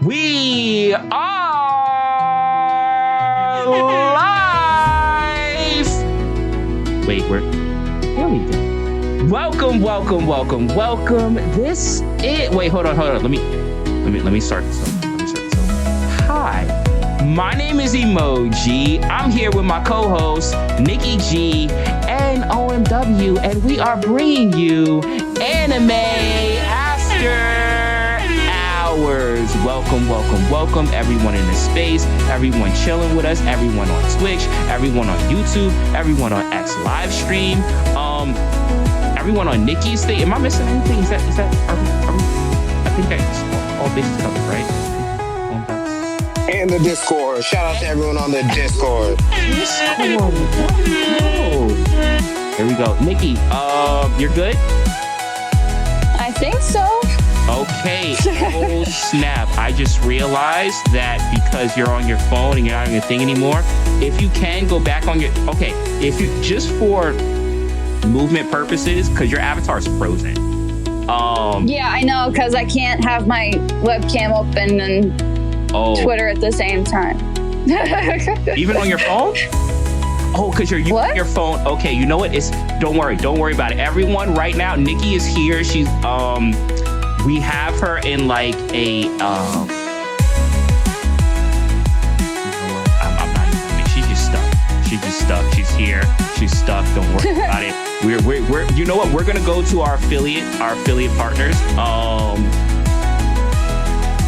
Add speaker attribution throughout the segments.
Speaker 1: We are live. Wait, here we go. Welcome. This is. Wait, hold on. Let me start this over. Hi, my name is Emoji. I'm here with my co-hosts Nikki G and OMW, and we are bringing you Anime After Hours. Welcome everyone in this space, everyone chilling with us, everyone on Twitch, everyone on YouTube, everyone on X live stream, everyone on Nikki's thing. Am I missing anything? Is that are we, I think that's all bases covered, right?
Speaker 2: And the Discord. Shout out to everyone on the Discord.
Speaker 1: Here we go. Nikki, you're good?
Speaker 3: I think so.
Speaker 1: Okay. Oh snap. I just realized that because you're on your phone and you're not on your thing anymore, if you can go back on your, if you, just for movement purposes, because your avatar is frozen.
Speaker 3: Yeah, I know, because I can't have my webcam open and Twitter at the same time.
Speaker 1: Even on your phone? Oh, because you're using your phone. Okay, you know what? Don't worry about it. Everyone, right now, Nikki is here. She's we have her in like a I'm not even. She's just stuck. She's here. She's stuck. Don't worry about it. We're you know what? We're gonna go to our affiliate partners.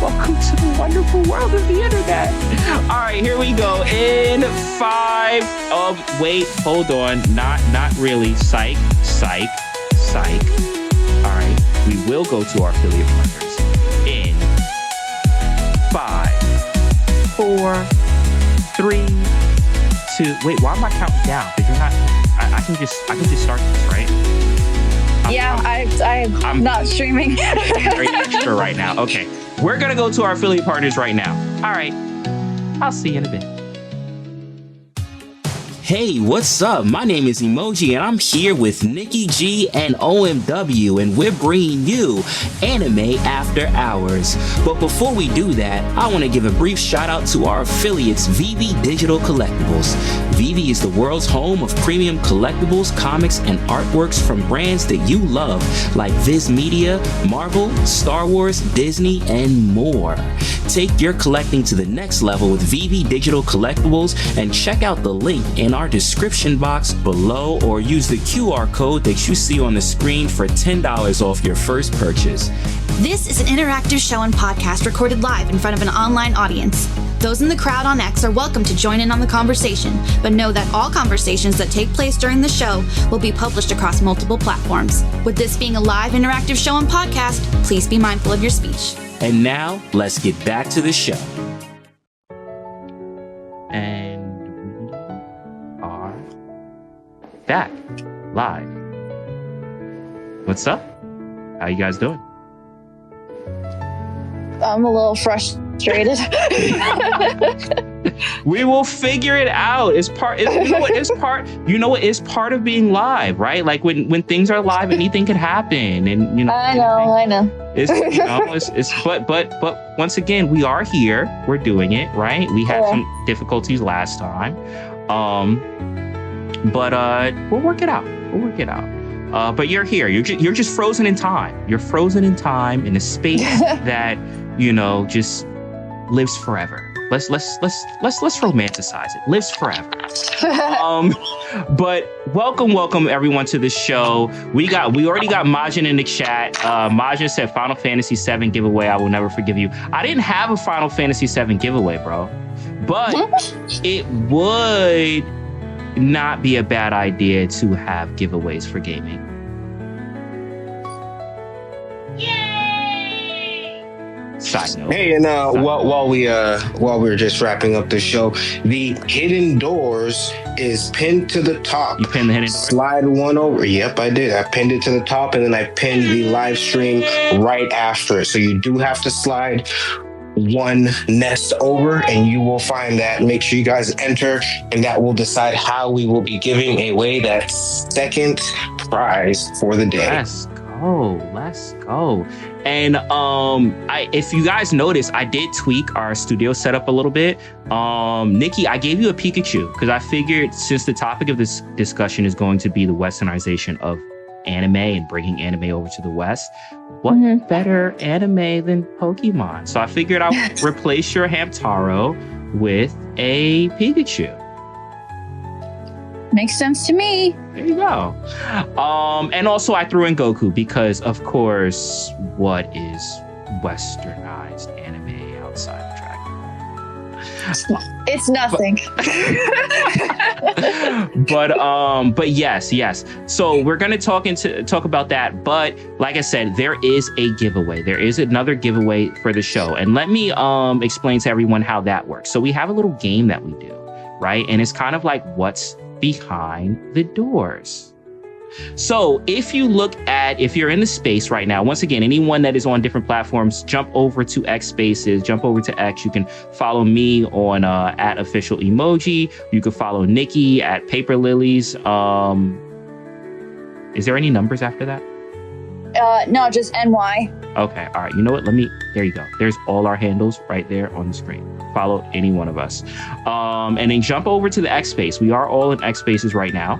Speaker 1: Welcome to the wonderful world of the internet. All right, here we go. In 5. Wait, hold on. Not really. Psych. All right, we will go to our affiliate partners in 5, 4, 3, 2. Wait, why am I counting down? Because you're not. I can just start this, right?
Speaker 3: I'm not streaming.
Speaker 1: Very extra right now. Okay. We're going to go to our affiliate partners right now. All right. I'll see you in a bit. Hey, what's up? My name is Emoji, and I'm here with Nikki G and OMW, and we're bringing you Anime After Hours. But before we do that, I want to give a brief shout out to our affiliates, VV Digital Collectibles. VV is the world's home of premium collectibles, comics, and artworks from brands that you love, like Viz Media, Marvel, Star Wars, Disney, and more. Take your collecting to the next level with VV Digital Collectibles, and check out the link in our description box below, or use the QR code that you see on the screen for $10 off your first purchase.
Speaker 4: This is an interactive show and podcast recorded live in front of an online audience. Those in the crowd on X are welcome to join in on the conversation, but know that all conversations that take place during the show will be published across multiple platforms. With this being a live interactive show and podcast, please be mindful of your speech.
Speaker 1: And now, let's get back to the show. And we are back live. What's up? How you guys doing?
Speaker 3: I'm a little frustrated.
Speaker 1: We will figure it out. It's part. You know what? It's part of being live, right? Like when things are live, anything could happen, and you know.
Speaker 3: I know.
Speaker 1: But once again, we are here. We're doing it, right? We had some difficulties last time, but we'll work it out. But you're here. You're just frozen in time. You're frozen in time in a space that just lives forever. Let's romanticize it. Lives forever. But welcome everyone to the show. We already got Majin in the chat. Majin said Final Fantasy VII giveaway. I will never forgive you. I didn't have a Final Fantasy VII giveaway, bro. But it would not be a bad idea to have giveaways for gaming. Side note.
Speaker 2: Hey, and while we were just wrapping up the show, the hidden doors is pinned to the top.
Speaker 1: You pinned the hidden door?
Speaker 2: Slide one over. Yep, I did. I pinned it to the top, and then I pinned the live stream right after it. So you do have to slide one nest over, and you will find that. Make sure you guys enter, and that will decide how we will be giving away that second prize for the day.
Speaker 1: Let's go. And if you guys noticed, I did tweak our studio setup a little bit. Nikki, I gave you a Pikachu because I figured since the topic of this discussion is going to be the westernization of anime and bringing anime over to the West, what better anime than Pokemon? So I figured I would replace your Hamtaro with a Pikachu.
Speaker 3: Makes sense to me.
Speaker 1: There you go. And also I threw in Goku because, of course, what is westernized anime outside of Dragon Ball?
Speaker 3: It's nothing.
Speaker 1: But yes. So we're gonna talk about that. But like I said, there is a giveaway. There is another giveaway for the show, and let me explain to everyone how that works. So we have a little game that we do, right? And it's kind of like what's behind the doors. So if you're in the space right now, once again, anyone that is on different platforms, jump over to X Spaces, jump over to X. You can follow me on at official emoji. You can follow Nikki at Paper Lilies. Is there any numbers after that?
Speaker 3: No, just NY.
Speaker 1: Okay, all right. You know what? There you go. There's all our handles right there on the screen. Follow any one of us. And then jump over to the X Space. We are all in X Spaces right now.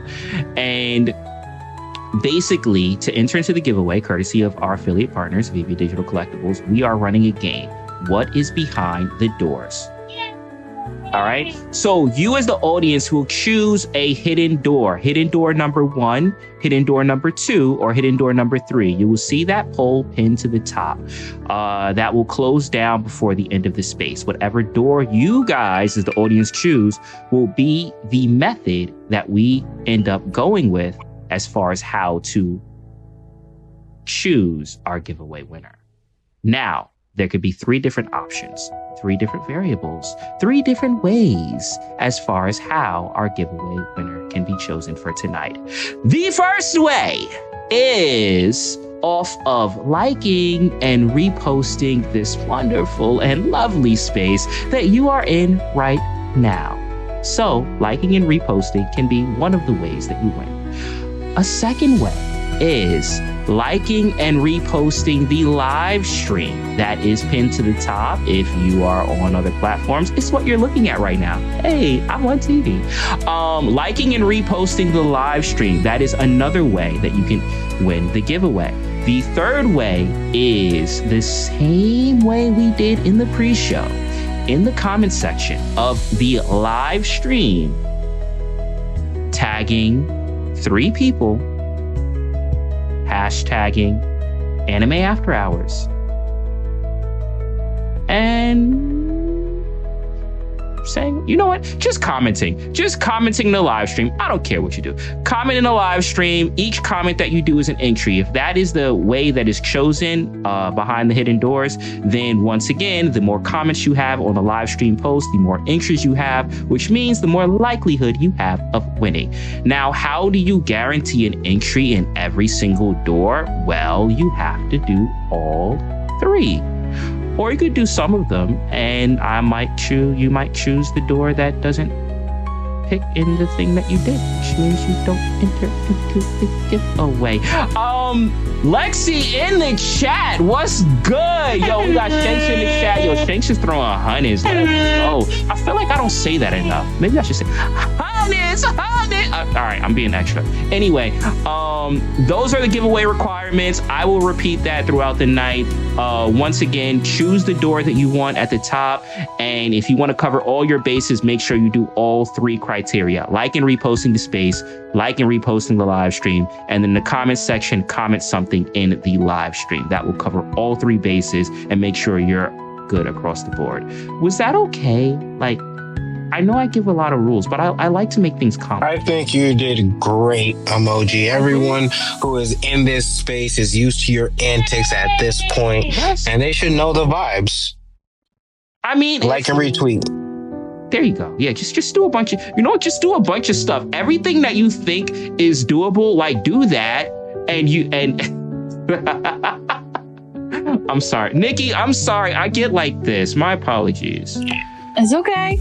Speaker 1: And basically, to enter into the giveaway, courtesy of our affiliate partners, VV Digital Collectibles, we are running a game. What is behind the doors? All right. So you as the audience will choose a hidden door number 1, hidden door number 2, or hidden door number 3. You will see that poll pinned to the top. That will close down before the end of the space. Whatever door you guys as the audience choose will be the method that we end up going with as far as how to choose our giveaway winner. Now, there could be 3 different options, 3 different variables, 3 different ways as far as how our giveaway winner can be chosen for tonight. The first way is off of liking and reposting this wonderful and lovely space that you are in right now. So liking and reposting can be one of the ways that you win. A second way is liking and reposting the live stream that is pinned to the top. If you are on other platforms, it's what you're looking at right now. Hey, I'm on TV. Liking and reposting the live stream, that is another way that you can win the giveaway. The third way is the same way we did in the pre-show. In the comment section of the live stream, tagging 3 people, hashtagging Anime After Hours, and saying, you know what, just commenting the live stream. I don't care what you do. Comment in the live stream. Each comment that you do is an entry. If that is the way that is chosen behind the hidden doors, then once again, the more comments you have on the live stream post, the more entries you have, which means the more likelihood you have of winning. Now, how do you guarantee an entry in every single door? Well, you have to do all 3. Or you could do some of them, and you might choose the door that doesn't pick in the thing that you did, which means you don't enter into the giveaway. Lexi in the chat, what's good? Yo, we got Shanks in the chat. Yo, Shanks is throwing honeys. Oh, I feel like I don't say that enough. Maybe I should say honeys. All right, I'm being extra. Anyway, those are the giveaway requirements. I will repeat that throughout the night. Once again, choose the door that you want at the top. And if you want to cover all your bases, make sure you do all 3 criteria. Like and reposting the space, like and reposting the live stream, and then in the comment section, comment something in the live stream. That will cover all 3 bases and make sure you're good across the board. Was that okay? Like, I know I give a lot of rules, but I like to make things common.
Speaker 2: I think you did great, Emoji. Everyone who is in this space is used to your antics at this point, yes, and they should know the vibes.
Speaker 1: I mean,
Speaker 2: like and retweet.
Speaker 1: There you go. Yeah, just do a bunch of, just do a bunch of stuff. Everything that you think is doable, like do that. And I'm sorry, Nikki, I'm sorry. I get like this. My apologies.
Speaker 3: It's okay.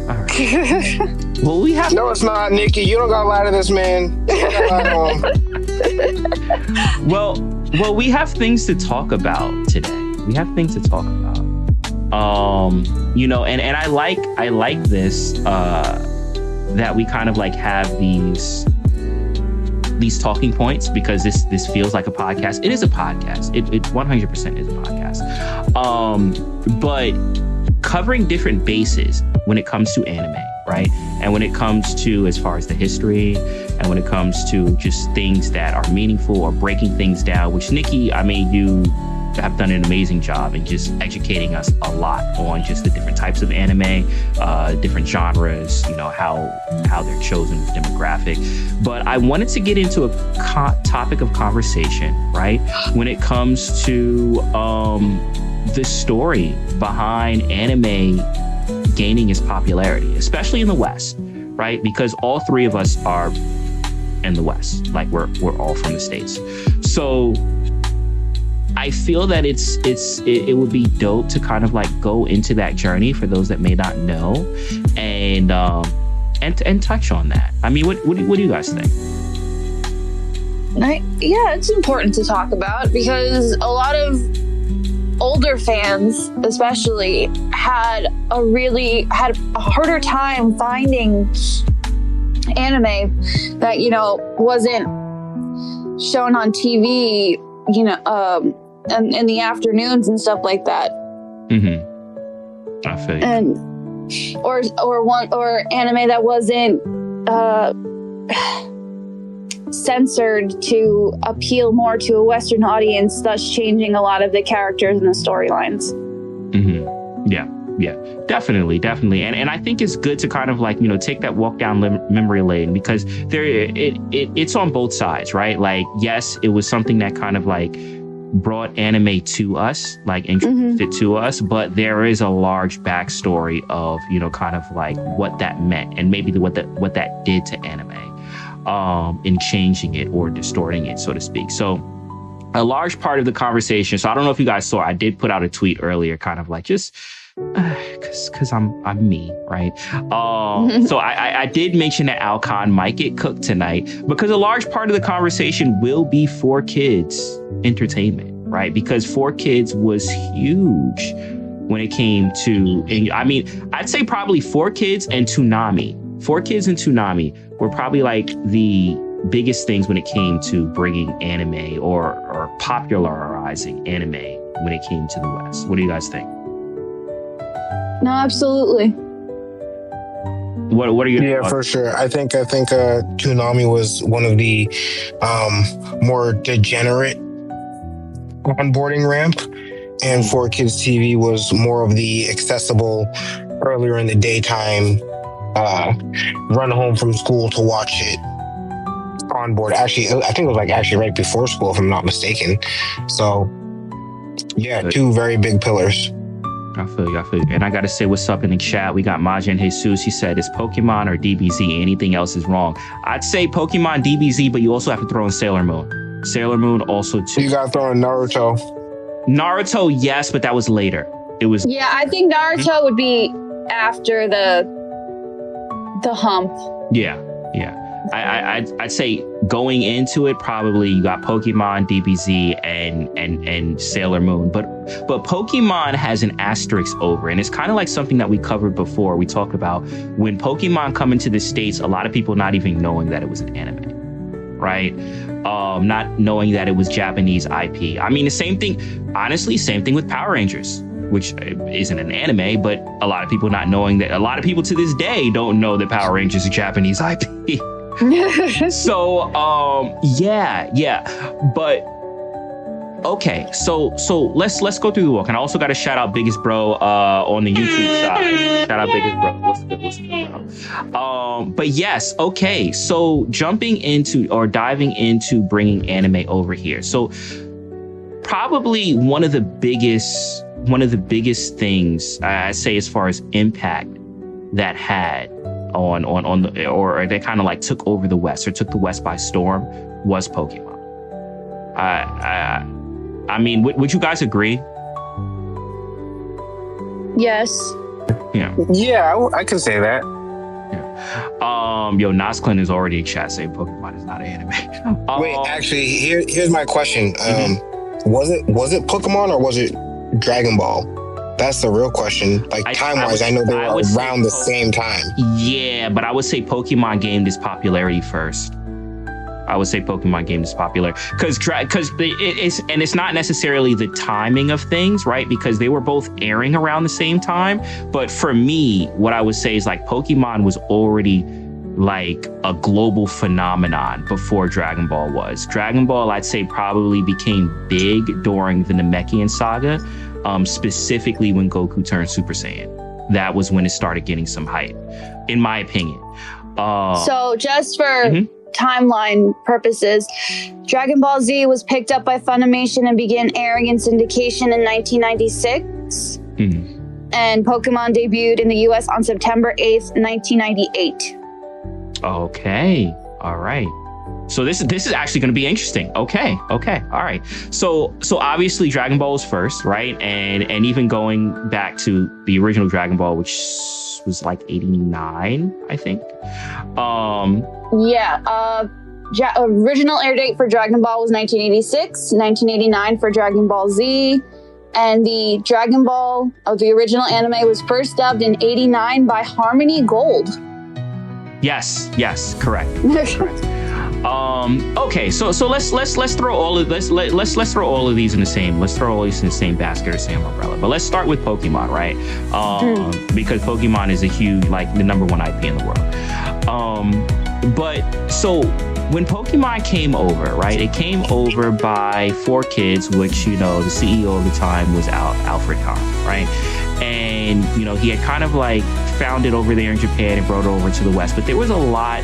Speaker 1: All right. Well, we have.
Speaker 2: No, it's not, Nikki. You don't gotta lie to this man. You don't gotta lie to him.
Speaker 1: Well, we have things to talk about today. We have things to talk about. You know, and I like this that we kind of like have these talking points, because this feels like a podcast. It is a podcast. It 100% is a podcast. But covering different bases when it comes to anime, right? And when it comes to as far as the history, and when it comes to just things that are meaningful or breaking things down, which Nikki, I mean, you have done an amazing job in just educating us a lot on just the different types of anime, different genres, you know, how they're chosen, demographic. But I wanted to get into a topic of conversation, right? When it comes to the story behind anime gaining its popularity, especially in the West, right? Because all three of us are in the West, like we're all from the States. So I feel that it would be dope to kind of like go into that journey for those that may not know, and touch on that. I mean, what do you guys think?
Speaker 3: Yeah, it's important to talk about, because a lot of older fans especially had a harder time finding anime that, you know, wasn't shown on TV, you know, in the afternoons and stuff like that.
Speaker 1: Mm-hmm. I feel you.
Speaker 3: And or anime that wasn't censored to appeal more to a Western audience, thus changing a lot of the characters and the storylines.
Speaker 1: Mm-hmm. Yeah, definitely. And I think it's good to kind of like, you know, take that walk down memory lane, because it's on both sides, right? Like, yes, it was something that kind of like brought anime to us, like introduced it to us, but there is a large backstory of, you know, kind of like what that meant, and maybe what that did to anime, in changing it or distorting it, so to speak. So a large part of the conversation, so I don't know if you guys saw, I did put out a tweet earlier, kind of like just because I'm me, right? So I did mention that Alcon might get cooked tonight, because a large part of the conversation will be 4Kids entertainment, right? Because 4Kids was huge when it came to, and I mean, I'd say probably 4Kids and Toonami. 4Kids and Toonami were probably like the biggest things when it came to bringing anime or popularizing anime when it came to the West. What do you guys think?
Speaker 3: No, absolutely.
Speaker 1: What are your thoughts?
Speaker 2: For sure. I think Toonami was one of the more degenerate onboarding ramp, and 4Kids TV was more of the accessible, earlier in the daytime, run home from school to watch it on board. Actually, I think it was like actually right before school, if I'm not mistaken. So yeah, two very big pillars.
Speaker 1: I feel you. And I got to say what's up in the chat. We got Majin Jesus. He said, it's Pokemon or DBZ. Anything else is wrong. I'd say Pokemon, DBZ, but you also have to throw in Sailor Moon. Sailor Moon also too.
Speaker 2: You got to throw in Naruto.
Speaker 1: Naruto, yes, but that was later. It was.
Speaker 3: Yeah, I think Naruto would be after the hump.
Speaker 1: Yeah. I'd say going into it, probably you got Pokemon, DBZ, and Sailor Moon. But Pokemon has an asterisk over, and it's kind of like something that we covered before. We talked about when Pokemon come into the States, a lot of people not even knowing that it was an anime, right? Not knowing that it was Japanese IP. I mean, the same thing with Power Rangers, which isn't an anime, but a lot of people not knowing that. A lot of people to this day don't know that Power Rangers is Japanese IP. So, yeah. But okay, so let's go through the walk. And I also got to shout out Biggest Bro on the YouTube side. Shout out Biggest Bro. What's good, bro? But yes, okay. So diving into bringing anime over here. So probably one of the biggest things I say as far as impact that had on the, or they kind of like took over the West or took the West by storm was Pokemon. I mean, would you guys agree?
Speaker 3: Yes.
Speaker 2: Yeah, I can say that.
Speaker 1: Yo, Nasklin is already in chat saying Pokemon is not an anime.
Speaker 2: Wait, actually, here's my question. Was it Pokemon or was it Dragon Ball? That's the real question. Like time-wise, I know they were around the same time.
Speaker 1: Yeah, but I would say Pokemon gained its popularity first. I would say Pokemon gained its popular because it's not necessarily the timing of things, right? Because they were both airing around the same time. But for me, what I would say is like Pokemon was already like a global phenomenon before Dragon Ball was. Dragon Ball, I'd say, probably became big during the Namekian saga, specifically when Goku turned Super Saiyan. That was when it started getting some hype, in my opinion.
Speaker 3: So just for timeline purposes, Dragon Ball Z was picked up by Funimation and began airing in syndication in 1996. And Pokemon debuted in the US on September 8th, 1998.
Speaker 1: Okay. All right. So this is actually going to be interesting. Okay. All right. So obviously Dragon Ball was first, right? And even going back to the original Dragon Ball, which was like 89, I think.
Speaker 3: Original air date for Dragon Ball was 1986, 1989 for Dragon Ball Z, and the Dragon Ball of the original anime was first dubbed in 89 by Harmony Gold.
Speaker 1: Yes, correct. Okay, so let's throw all of let's throw all of these in the same basket or same umbrella. But let's start with Pokemon, right? Because Pokemon is a huge, like, the number one IP in the world. But so when Pokemon came over, right? It came over by 4Kids, which, you know, the CEO of the time was Alfred Kahn, right? And, you know, he had kind of like found it over there in Japan and brought it over to the West. But there was a lot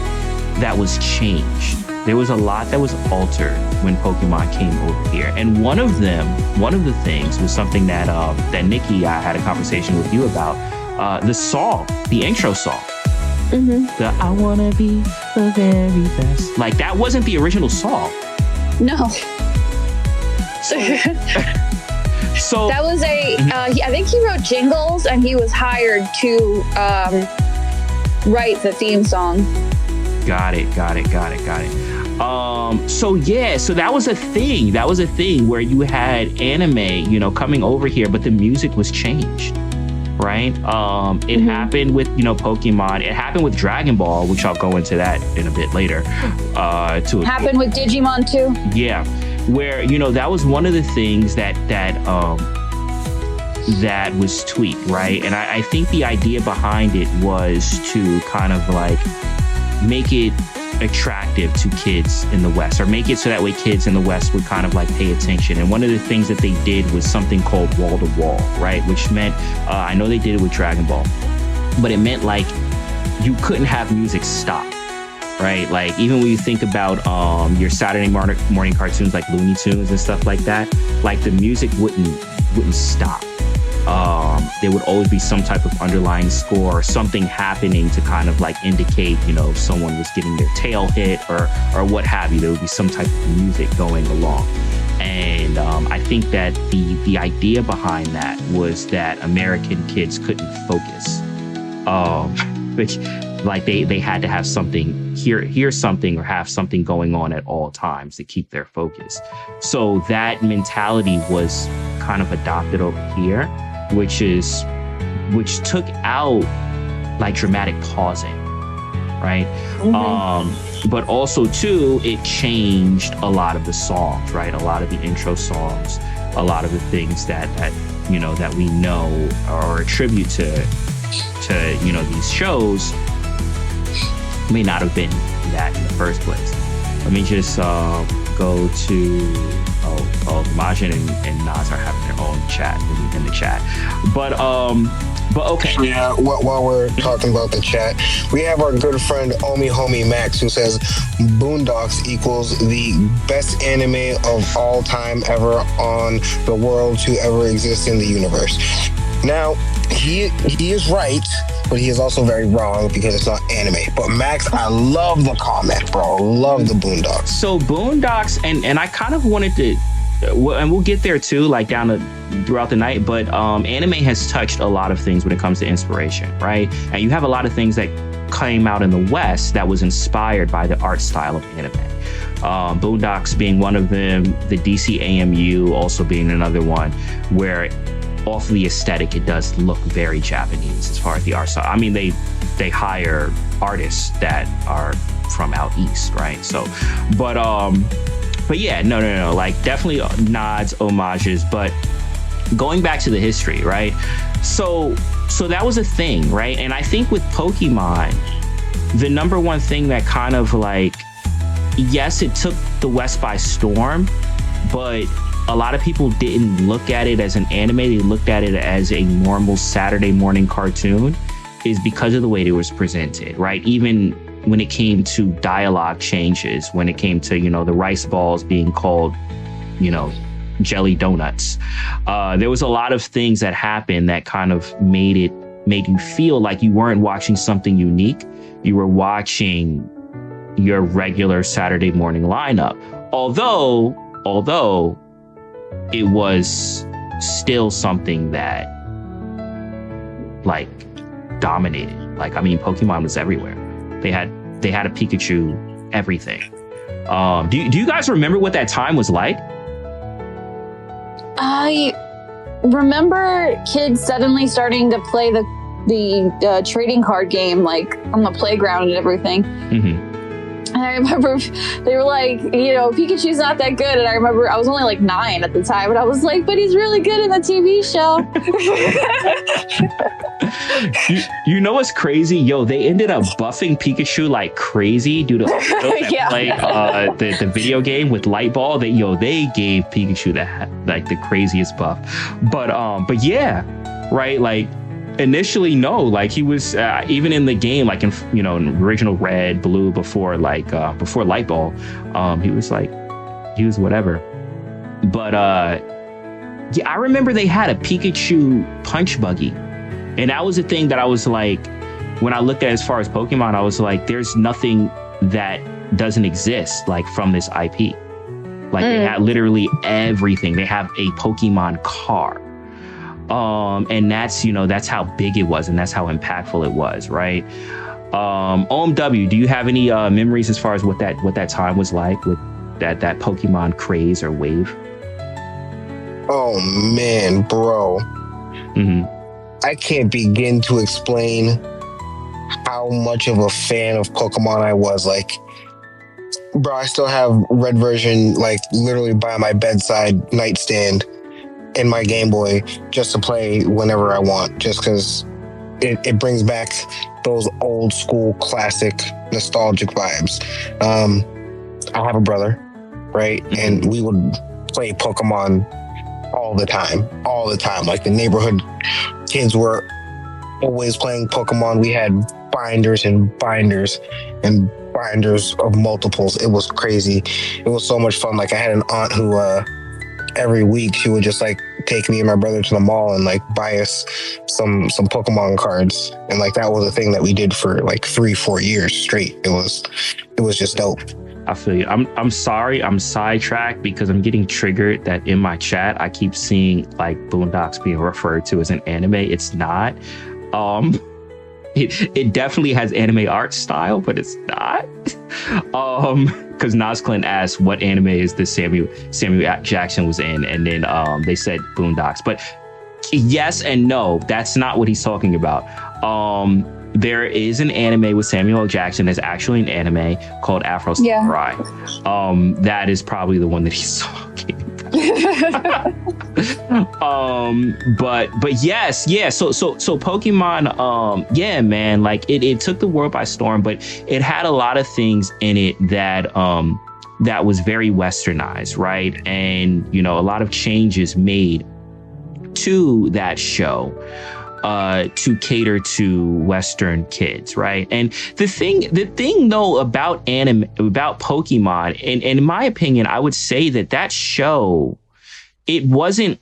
Speaker 1: that was changed. There was a lot that was altered when Pokemon came over here. And one of the things was something that Nikki, I had a conversation with you about, the song, the intro song. The I wanna be the very best. Like, that wasn't the original song.
Speaker 3: No.
Speaker 1: So
Speaker 3: that was I think he wrote jingles and he was hired to write the theme song.
Speaker 1: Got it. So that was a thing. That was a thing where you had anime, you know, coming over here, but the music was changed, right? It happened with, you know, Pokemon. It happened with Dragon Ball, which I'll go into that in a bit later.
Speaker 3: Happened with Digimon too.
Speaker 1: Yeah, where, you know, that was one of the things that was tweaked, right? And I think the idea behind it was to kind of like make it attractive to kids in the West, or make it so that way kids in the West would kind of like pay attention. And one of the things that they did was something called wall to wall, right? Which meant, I know they did it with Dragon Ball, but it meant like you couldn't have music stop, right? Like, even when you think about your Saturday morning cartoons like Looney Tunes and stuff like that, like the music wouldn't stop. There would always be some type of underlying score or something happening to kind of like indicate, you know, someone was getting their tail hit or what have you. There would be some type of music going along. And I think that the idea behind that was that American kids couldn't focus. Which, like, they had to have something, hear something or have something going on at all times to keep their focus. So that mentality was kind of adopted over here, which took out like dramatic pausing, right? But also too, it changed a lot of the songs, right? A lot of the intro songs, a lot of the things that you know, that we know or attribute to you know, these shows may not have been that in the first place. Let me just go to Majin and Nas are having their own chat in the chat. But okay.
Speaker 2: Yeah, while we're talking about the chat, we have our good friend Omi Homie Max, who says Boondocks equals the best anime of all time ever on the world to ever exist in the universe. Now, he is right, but he is also very wrong because it's not anime. But Max, I love the comment, bro. Love the Boondocks.
Speaker 1: So Boondocks, and I kind of wanted to and we'll get there too, like throughout the night, but anime has touched a lot of things when it comes to inspiration, right? And you have a lot of things that came out in the West that was inspired by the art style of anime. Boondocks being one of them, the DC AMU also being another one, where off the aesthetic, it does look very Japanese as far as the art style. I mean, they hire artists that are from out east, right? So, but yeah, no, like definitely nods, homages, but going back to the history, right? So that was a thing, right? And I think with Pokemon, the number one thing that kind of like, yes, it took the West by storm, but a lot of people didn't look at it as an anime. They looked at it as a normal Saturday morning cartoon, is because of the way it was presented, right? Even when it came to dialogue changes, when it came to, the rice balls being called, jelly donuts. There was a lot of things that happened that kind of made you feel like you weren't watching something unique. You were watching your regular Saturday morning lineup. Although it was still something that like dominated. Like, I mean, Pokemon was everywhere. They had a Pikachu, everything. Do you guys remember what that time was like?
Speaker 3: I remember kids suddenly starting to play the trading card game, like on the playground and everything. Mm-hmm. And I remember they were like, Pikachu's not that good. And I remember I was only like 9 at the time, and I was like, but he's really good in the TV show.
Speaker 1: You know what's crazy? Yo, they ended up buffing Pikachu like crazy due to the video game with Light Ball. They gave Pikachu the craziest buff. But yeah, right, like initially, no, like he was even in the game, like in original Red, Blue, before Light Ball, he was whatever. But yeah, I remember they had a Pikachu punch buggy, and that was the thing that I was like, when I looked at as far as Pokemon, I was like, there's nothing that doesn't exist like from this IP. Like they had literally everything. They have a Pokemon car. And that's how big it was, and that's how impactful it was, right? OMW, do you have any memories as far as what that time was like with that Pokemon craze or wave?
Speaker 2: Oh man, bro.
Speaker 1: Mm-hmm.
Speaker 2: I can't begin to explain how much of a fan of Pokemon I was. Like, bro, I still have Red version like literally by my bedside nightstand in my Game Boy just to play whenever I want, just because it brings back those old school classic nostalgic vibes. I have a brother, right? And we would play Pokemon all the time. Like the neighborhood kids were always playing Pokemon. We had binders and binders and binders of multiples. It was crazy. It was so much fun. Like I had an aunt who every week she would just like take me and my brother to the mall and like buy us some Pokemon cards, and like that was a thing that we did for like 3-4 years straight. It was just dope.
Speaker 1: I feel you. I'm sorry, I'm sidetracked because I'm getting triggered that in my chat I keep seeing like Boondocks being referred to as an anime. It's not. It definitely has anime art style, but it's not. Because Nazclin asked what anime is this Samuel Jackson was in, and then they said Boondocks. But yes and no, that's not what he's talking about. There is an anime with Samuel L. Jackson that's actually an anime called Afro Samurai. That is probably the one that he's talking about. But yes, yeah. So Pokemon, yeah, man, like it took the world by storm, but it had a lot of things in it that that was very westernized, right? And a lot of changes made to that show to cater to Western kids, right? And the thing though about Pokemon, and in my opinion, I would say that show, it wasn't,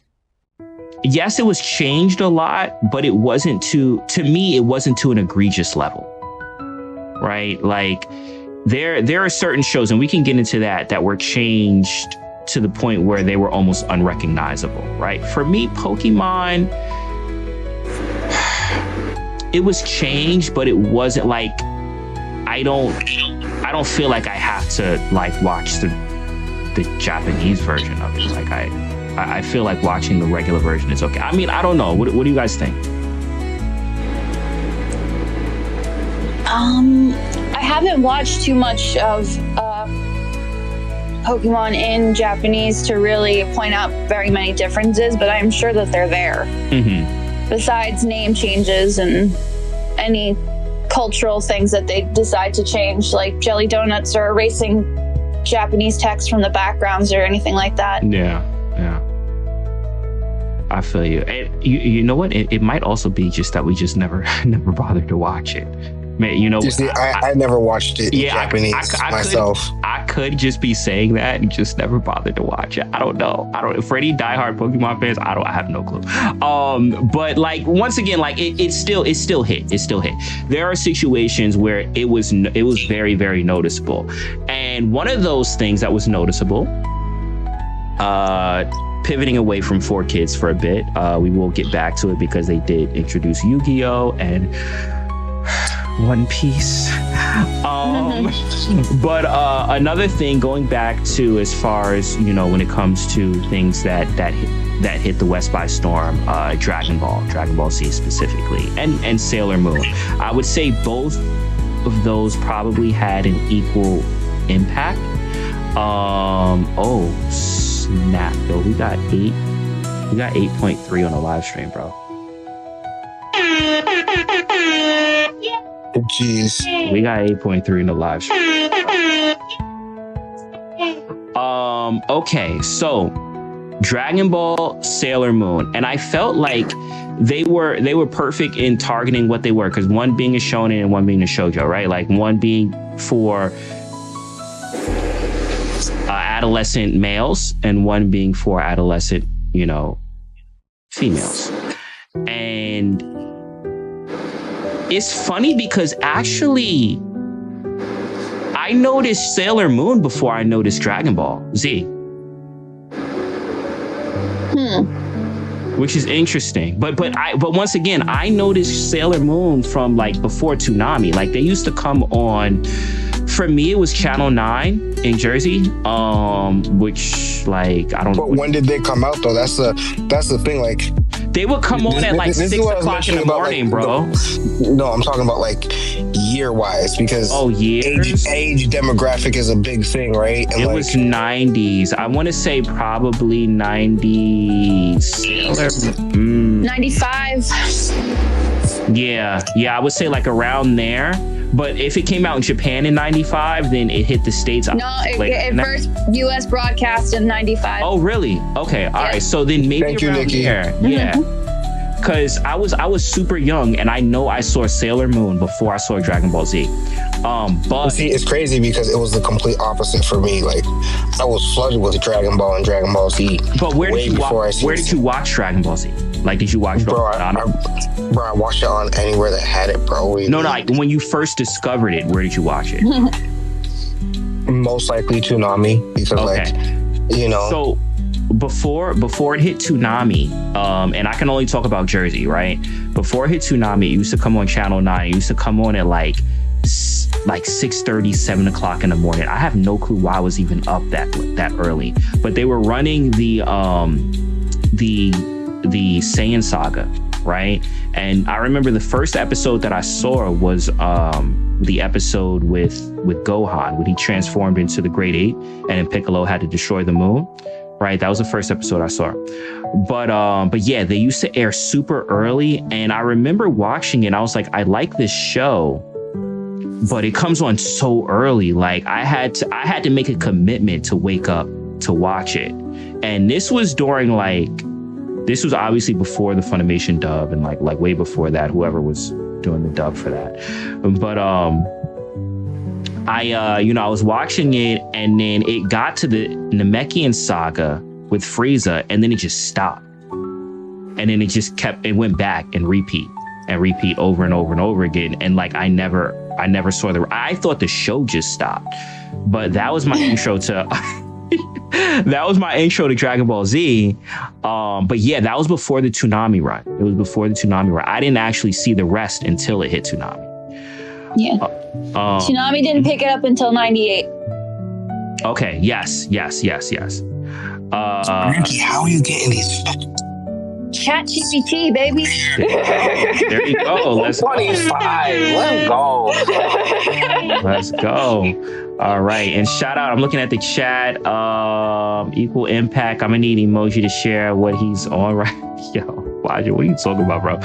Speaker 1: yes, it was changed a lot, but it wasn't to me, it wasn't to an egregious level, right? Like there are certain shows, and we can get into that were changed to the point where they were almost unrecognizable, right? For me, Pokemon, it was changed, but it wasn't like, I don't feel like I have to like watch the Japanese version of it. Like I feel like watching the regular version is okay. I mean, I don't know. What do you guys think?
Speaker 3: I haven't watched too much of Pokemon in Japanese to really point out very many differences, but I'm sure that they're there.
Speaker 1: Mm-hmm.
Speaker 3: Besides name changes and any cultural things that they decide to change, like jelly donuts or erasing Japanese text from the backgrounds or anything like that.
Speaker 1: Yeah. I feel you. You know what? It might also be just that we just never bothered to watch it. You know,
Speaker 2: see, I never watched it in Japanese myself.
Speaker 1: I could just be saying that and just never bothered to watch it. I don't know. For any diehard Pokemon fans, I have no clue. But like once again, like it still hit. There are situations where it was very, very noticeable, and one of those things that was noticeable, pivoting away from 4Kids for a bit, we will get back to it because they did introduce Yu-Gi-Oh! And One Piece. But another thing, going back to as far as, you know, when it comes to things that hit the West by storm, Dragon Ball Z specifically, and Sailor Moon. I would say both of those probably had an equal impact. Oh snap, yo, we got 8.3 on the live stream, bro.
Speaker 2: Jeez.
Speaker 1: We got 8.3 in the live stream. Okay, so Dragon Ball, Sailor Moon, and I felt like they were perfect in targeting what they were, because one being a shonen and one being a shoujo, right? Like one being for adolescent males and one being for adolescent, you know, females. And it's funny because actually I noticed Sailor Moon before I noticed Dragon Ball Z. Which is interesting. But once again, I noticed Sailor Moon from like before Toonami. Like they used to come on, for me it was Channel 9 in Jersey, which like I don't know.
Speaker 2: But when did they come out though? That's the thing, like
Speaker 1: they would come on at like 6 o'clock in the morning, bro.
Speaker 2: No, I'm talking about like year-wise, because age demographic is a big thing, right? And
Speaker 1: it was 90s. I want to say probably 90s.
Speaker 3: 95.
Speaker 1: Yeah, I would say like around there. But if it came out in Japan in 95, then it hit the States.
Speaker 3: No, it first U.S. broadcast in 95.
Speaker 1: Oh, really? Okay. All right. So then maybe
Speaker 2: Thank you,
Speaker 1: around
Speaker 2: Nikki.
Speaker 1: there. Yeah. Because I was super young, and I know I saw Sailor Moon before I saw Dragon Ball Z. But
Speaker 2: see, it's crazy because it was the complete opposite for me. Like I was flooded with Dragon Ball and Dragon Ball Z.
Speaker 1: But where did you watch Dragon Ball Z? Like, did you watch it?
Speaker 2: Bro, I watched it on anywhere that had it, bro.
Speaker 1: No, like when you first discovered it, where did you watch it?
Speaker 2: Most likely Toonami, because like, you know.
Speaker 1: So before it hit Toonami, and I can only talk about Jersey, right? Before it hit Toonami, it used to come on Channel 9. It used to come on at like 6:30, 7 o'clock in the morning. I have no clue why I was even up that early, but they were running the Saiyan Saga, right? And I remember the first episode that I saw was the episode with Gohan when he transformed into the Great Eight and then Piccolo had to destroy the moon, right? That was the first episode I saw. But yeah, they used to air super early, and I remember watching it. I was like, I like this show, but it comes on so early. Like I had to make a commitment to wake up to watch it. And this was this was obviously before the Funimation dub, and like way before that, whoever was doing the dub for that. But I was watching it, and then it got to the Namekian Saga with Frieza, and then it just stopped. And then it went back and repeat over and over and over again. And like I never saw I thought the show just stopped. But that was my intro to That was my intro to Dragon Ball Z. But yeah, that was before the Toonami run. It was before the Toonami run. I didn't actually see the rest until it hit Toonami.
Speaker 3: Yeah. Toonami didn't pick it up until 98.
Speaker 1: Okay. Yes.
Speaker 2: Ricky, how are you getting these?
Speaker 3: Chat GPT, baby.
Speaker 1: There you go. Let's
Speaker 2: 25. Let's go.
Speaker 1: Let's go. All right. And shout out. I'm looking at the chat. Equal Impact. I'm going to need Emoji to share what he's on right. Yo. Elijah, what are you talking about, bro?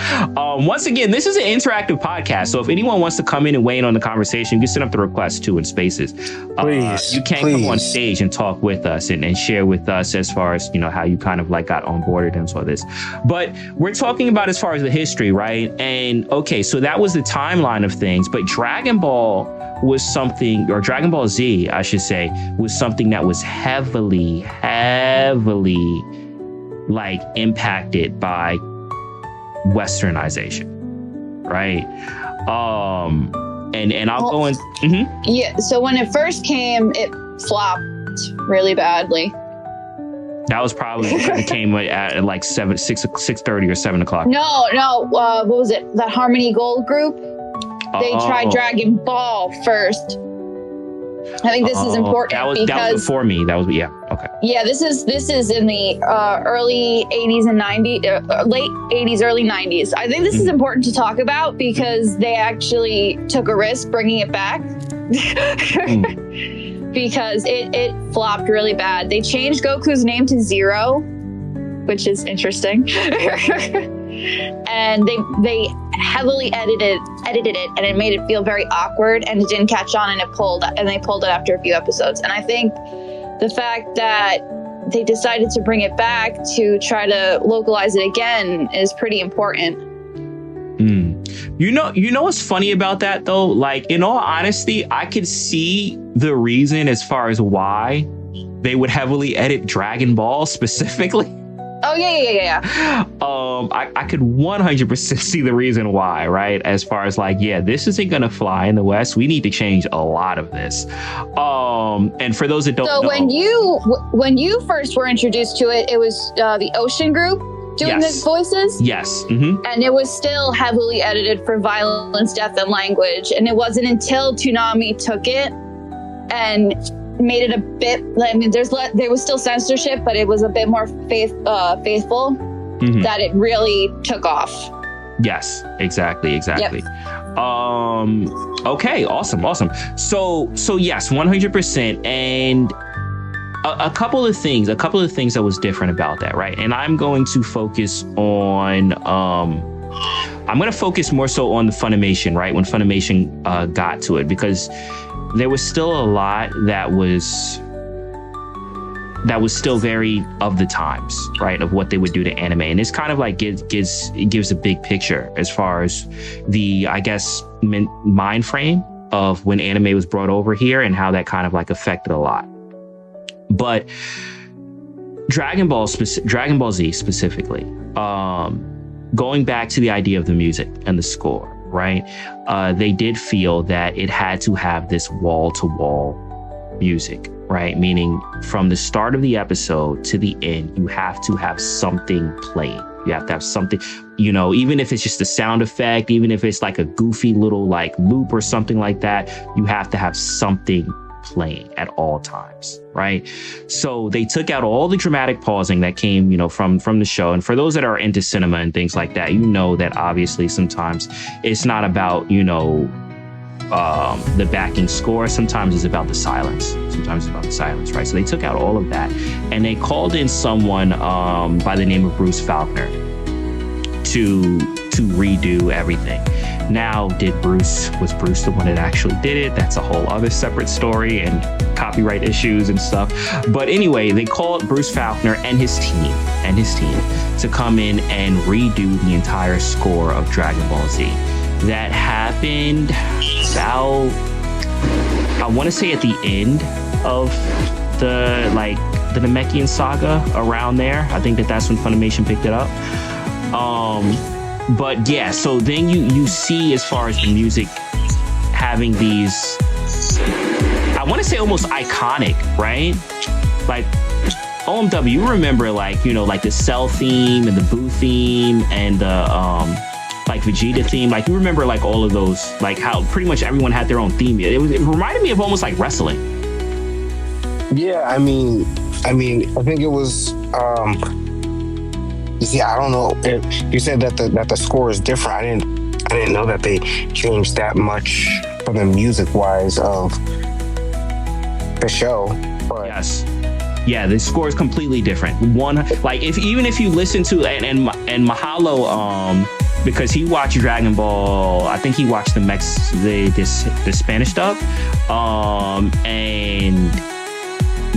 Speaker 1: Once again, this is an interactive podcast. So if anyone wants to come in and weigh in on the conversation, you can send up the request too in Spaces.
Speaker 2: Please,
Speaker 1: you can come on stage and talk with us and share with us as far as, you know, how you kind of like got onboarded into all this. But we're talking about as far as the history, right? And okay, so that was the timeline of things. But Dragon Ball was something, or Dragon Ball Z, I should say, was something that was heavily like impacted by westernization, right? And I'll go in. Mm-hmm.
Speaker 3: Yeah. So when it first came, it flopped really badly.
Speaker 1: That was probably because it came at like 6:30 or 7 o'clock.
Speaker 3: No. What was it? That Harmony Gold group? They tried Dragon Ball first. I think this is important
Speaker 1: that was before me. That was okay.
Speaker 3: Yeah, this is in the early 80s and 90s, late 80s, early 90s. I think this is important to talk about because they actually took a risk bringing it back because it flopped really bad. They changed Goku's name to Zero, which is interesting. And they heavily edited it, and it made it feel very awkward, and it didn't catch on, and they pulled it after a few episodes. And I think the fact that they decided to bring it back to try to localize it again is pretty important.
Speaker 1: You know what's funny about that though? Like, in all honesty, I could see the reason as far as why they would heavily edit Dragon Ball specifically.
Speaker 3: Oh, yeah.
Speaker 1: I could 100% see the reason why, right? As far as like, yeah, this isn't going to fly in the West. We need to change a lot of this. And for those that don't know.
Speaker 3: So when you first were introduced to it, it was the Ocean Group doing the voices?
Speaker 1: Yes. Mm-hmm.
Speaker 3: And it was still heavily edited for violence, death, and language. And it wasn't until Toonami took it and made it a bit, I mean, there was still censorship, but it was a bit more faithful, that it really took off.
Speaker 1: Yes, exactly. Yep. Okay, awesome. So yes, 100%. And a couple of things that was different about that, right? And I'm going to focus on, more so on the Funimation, right? When Funimation got to it, because there was still a lot that was still very of the times, right? Of what they would do to anime. And it's kind of like gives a big picture as far as the, I guess, mind frame of when anime was brought over here and how that kind of like affected a lot. But Dragon Ball Z specifically, going back to the idea of the music and the score, right? They did feel that it had to have this wall-to-wall music, right? Meaning from the start of the episode to the end, you have to have something playing. You have to have something, you know, even if it's just a sound effect, even if it's like a goofy little like loop or something like that, you have to have something playing at all times, right? So they took out all the dramatic pausing that came, you know, from the show. And for those that are into cinema and things like that, you know that obviously sometimes it's not about, you know, the backing score. Sometimes it's about the silence. Right? So they took out all of that, and they called in someone by the name of Bruce Faulkner to redo everything. Now, was Bruce the one that actually did it? That's a whole other separate story and copyright issues and stuff. But anyway, they called Bruce Faulkner and his team to come in and redo the entire score of Dragon Ball Z. That happened about, I want to say at the end of the Namekian saga, around there. I think that's when Funimation picked it up. But yeah, so then you see as far as the music having these, I want to say almost iconic, right? like OMW, you remember like, you know, like the Cell theme and the Boo theme and the like Vegeta theme, like you remember like all of those, like how pretty much everyone had their own theme. It reminded me of almost like wrestling.
Speaker 2: Yeah, I mean, I think it was. Yeah, I don't know. You said that the score is different. I didn't know that they changed that much for the music wise of the show. But
Speaker 1: Yes. Yeah, the score is completely different. One, like even if you listen to and Mahalo, because he watched Dragon Ball, I think he watched the Spanish dub, and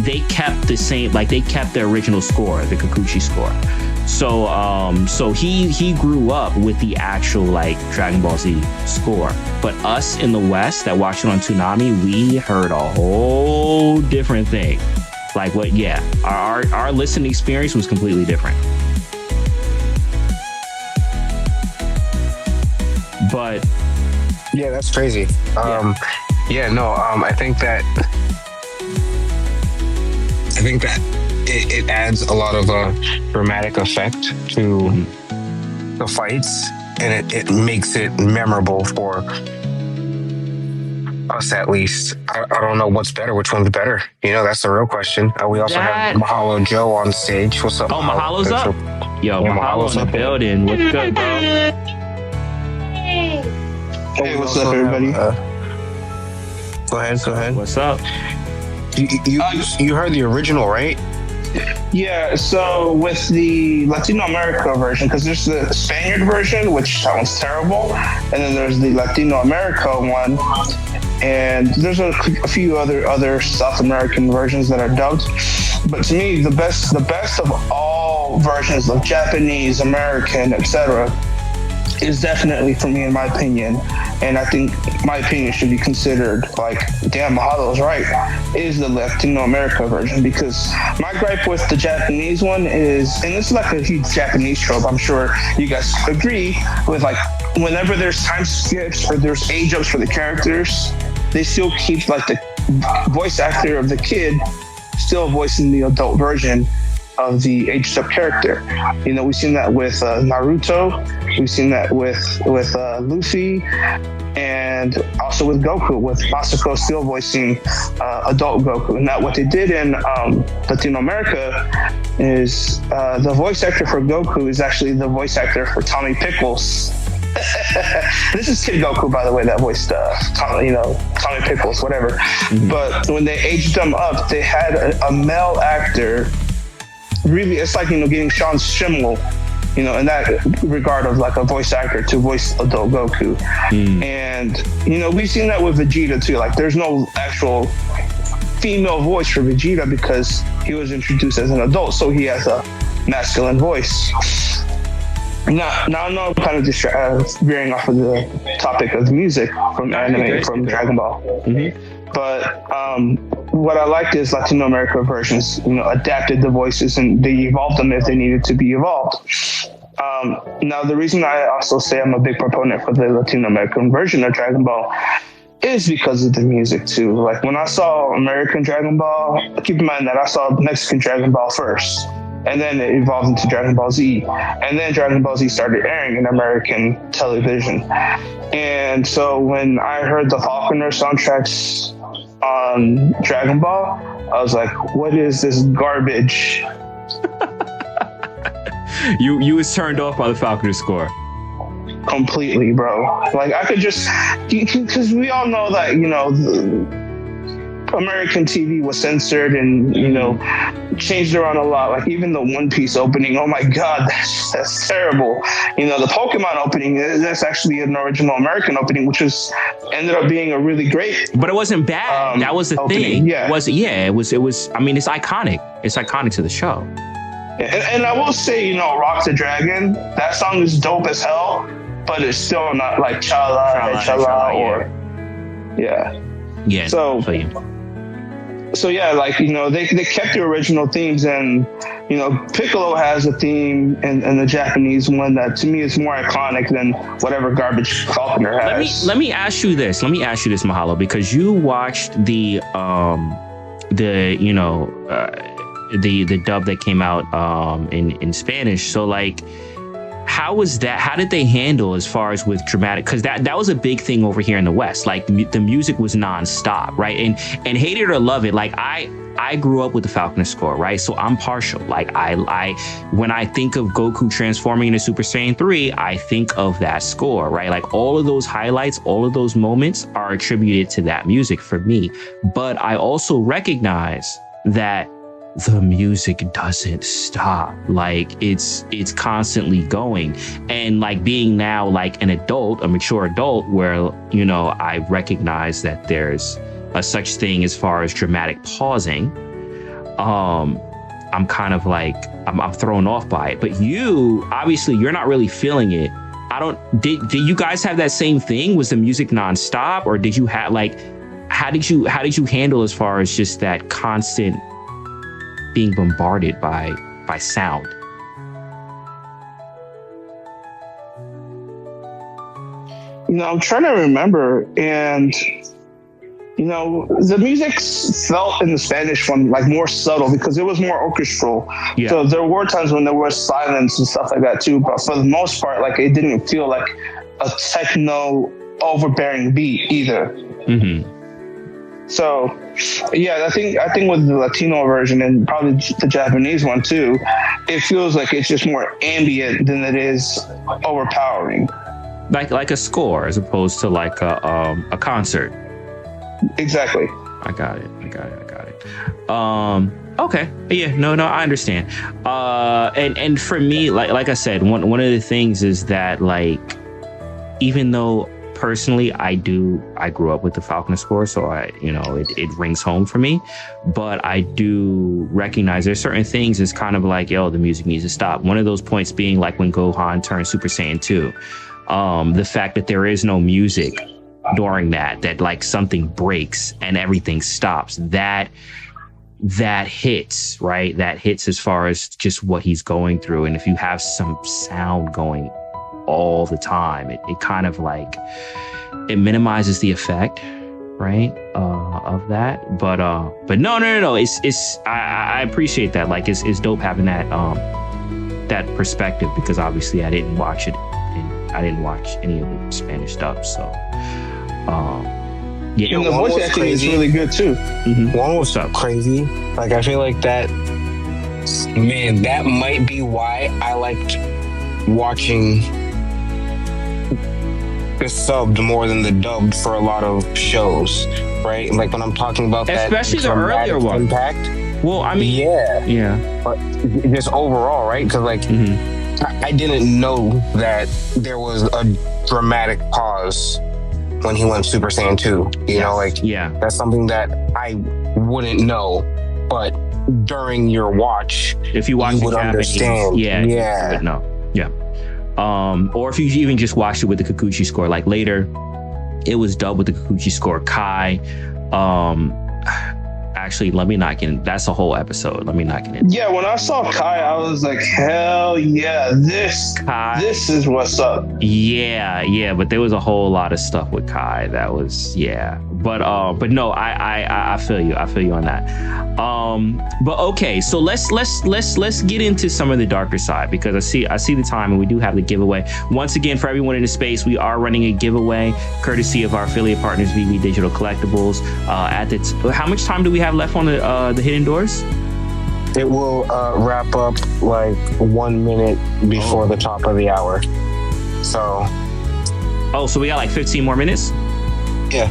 Speaker 1: they kept the same, like they kept the original score, the Kikuchi score. So he grew up with the actual like Dragon Ball Z score. But us in the West that watched it on Toonami, we heard a whole different thing. Like what? Yeah, our listening experience was completely different. But
Speaker 2: yeah, that's crazy. I think that it adds a lot of dramatic effect to the fights, and it makes it memorable for us at least. I don't know what's better, which one's better. You know, that's the real question. We also have Mahalo Joe on stage. What's up?
Speaker 1: Oh, Mahalo's up. Yo, Mahalo's in the building. What's good, bro?
Speaker 5: Hey, what's up, everybody?
Speaker 2: Go ahead.
Speaker 1: What's up?
Speaker 2: You heard the original, right?
Speaker 5: Yeah, so with the Latino America version, because there's the Spaniard version, which sounds terrible, and then there's the Latino America one, and there's a few other South American versions that are dubbed. But to me, the best of all versions of Japanese, American, etc., is definitely, for me, in my opinion, and I think my opinion should be considered like, damn, Mahalo's right, is the Latino America version. Because my gripe with the Japanese one is, and this is like a huge Japanese trope, I'm sure you guys agree with, like whenever there's time skips or there's age ups for the characters, they still keep like the voice actor of the kid still voicing the adult version of the aged up character. You know, we've seen that with Naruto, we've seen that with Luffy, and also with Goku, with Masako still voicing adult Goku. And now what they did in Latino America is the voice actor for Goku is actually the voice actor for Tommy Pickles. This is Kid Goku, by the way, that voiced Tommy Pickles, whatever. Mm-hmm. But when they aged them up, they had a male actor. Really, it's like, getting Sean Schemmel, in that regard of like a voice actor to voice adult Goku. And, we've seen that with Vegeta too. Like, there's no actual female voice for Vegeta because he was introduced as an adult, so he has a masculine voice. Now I know I'm kind of veering off of the topic of the music from anime, from Dragon Ball. Mm-hmm. But what I liked is Latino America versions, adapted the voices and they evolved them if they needed to be evolved. Now, the reason I also say I'm a big proponent for the Latino American version of Dragon Ball is because of the music too. Like when I saw American Dragon Ball, keep in mind that I saw Mexican Dragon Ball first, and then it evolved into Dragon Ball Z, and then Dragon Ball Z started airing in American television. And so when I heard the Falconer soundtracks on Dragon Ball, I was like, what is this garbage?
Speaker 1: You was turned off by the Falconer score.
Speaker 5: Completely, bro. Like I could just, because we all know that, American TV was censored and, changed around a lot. Like even the One Piece opening, oh my God, that's terrible. The Pokemon opening, that's actually an original American opening, which ended up being a really great.
Speaker 1: But it wasn't bad. That was the
Speaker 5: opening.
Speaker 1: thing.
Speaker 5: Yeah.
Speaker 1: It was. I mean, it's iconic. It's iconic to the show.
Speaker 5: And I will say, Rock the Dragon, that song is dope as hell, but it's still not like Chala or yeah.
Speaker 1: Yeah.
Speaker 5: So yeah, like, they kept the original themes, and, Piccolo has a theme in the Japanese one that to me is more iconic than whatever garbage Falconer has.
Speaker 1: Let me ask you this, Mahalo, because you watched the the dub that came out in Spanish. So like, how was that? How did they handle as far as with dramatic? Because that was a big thing over here in the West. Like the music was nonstop, right? And hate it or love it, like I grew up with the Falconer score, right? So I'm partial. Like I when I think of Goku transforming into Super Saiyan 3, I think of that score, right? Like all of those highlights, all of those moments are attributed to that music for me. But I also recognize that the music doesn't stop. Like it's constantly going. And like being now like an adult, a mature adult, where, you know, I recognize that there's a such thing as far as dramatic pausing, I'm kind of like, I'm thrown off by it. But you, obviously, you're not really feeling it. Did you guys have that same thing? Was the music nonstop, or did you have like, how did you handle as far as just that constant being bombarded by sound?
Speaker 5: You know, I'm trying to remember, and you know, the music felt in the Spanish one like more subtle because it was more orchestral. Yeah. So there were times when there was silence and stuff like that too, but for the most part, like it didn't feel like a techno overbearing beat either. Mm-hmm. So, yeah, I think with the Latino version and probably the Japanese one too, it feels like it's just more ambient than it is overpowering.
Speaker 1: Like a score as opposed to like a concert.
Speaker 5: Exactly.
Speaker 1: I got it. Okay. Yeah. No. I understand. And for me, like I said, one of the things is that like, even though personally, I grew up with the Falconer score, so it rings home for me. But I do recognize there's certain things it's kind of like, the music needs to stop. One of those points being like when Gohan turned Super Saiyan 2, the fact that there is no music during that like something breaks and everything stops. That hits, right? That hits as far as just what he's going through. And if you have some sound going all the time, it kind of like it minimizes the effect, right, of that. But no, it's I appreciate that. Like it's dope having that perspective, because obviously I didn't watch it and I didn't watch any of the Spanish stuff, so yeah.
Speaker 5: And the voice acting is really good too.
Speaker 2: Mm-hmm. One was crazy. Like I feel like that might be why I liked watching the subbed more than the dubbed for a lot of shows, right? Like when I'm talking about that,
Speaker 1: especially the earlier one.
Speaker 2: Impact.
Speaker 1: Well, I mean, yeah.
Speaker 2: But just overall, right? Because like I didn't know that there was a dramatic pause when he went Super Saiyan 2. You know, like that's something that I wouldn't know, but during your watch,
Speaker 1: if you watch,
Speaker 2: you would understand.
Speaker 1: You would know. Yeah. Or if you even just watched it with the Kikuchi score, like later, it was dubbed with the Kikuchi score. Kai, actually, let me not get in. That's a whole episode. Let me not get in.
Speaker 5: Yeah, when I saw Kai, I was like, hell yeah, this is what's up.
Speaker 1: Yeah, but there was a whole lot of stuff with Kai that was, but no, I feel you. I feel you on that. But okay, so let's get into some of the darker side, because I see the time and we do have the giveaway. Once again, for everyone in the space, we are running a giveaway courtesy of our affiliate partners, VV Digital Collectibles. How much time do we have left on the Hidden Doors?
Speaker 2: It will wrap up like 1 minute before the top of the hour. So
Speaker 1: we got like 15 more minutes?
Speaker 2: Yeah.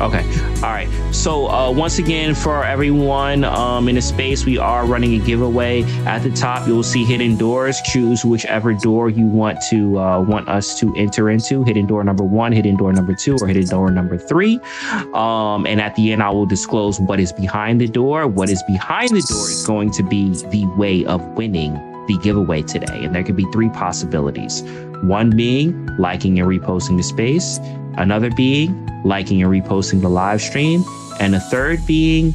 Speaker 1: Okay. All right. So once again, for everyone in the space, we are running a giveaway. At the top, you'll see Hidden Doors. Choose whichever door you want us to enter into. Hidden door number 1, hidden door number 2, or hidden door number 3. And at the end, I will disclose what is behind the door. What is behind the door is going to be the way of winning the giveaway today. And there could be 3 possibilities. One being liking and reposting the space. Another being liking and reposting the live stream. And a third being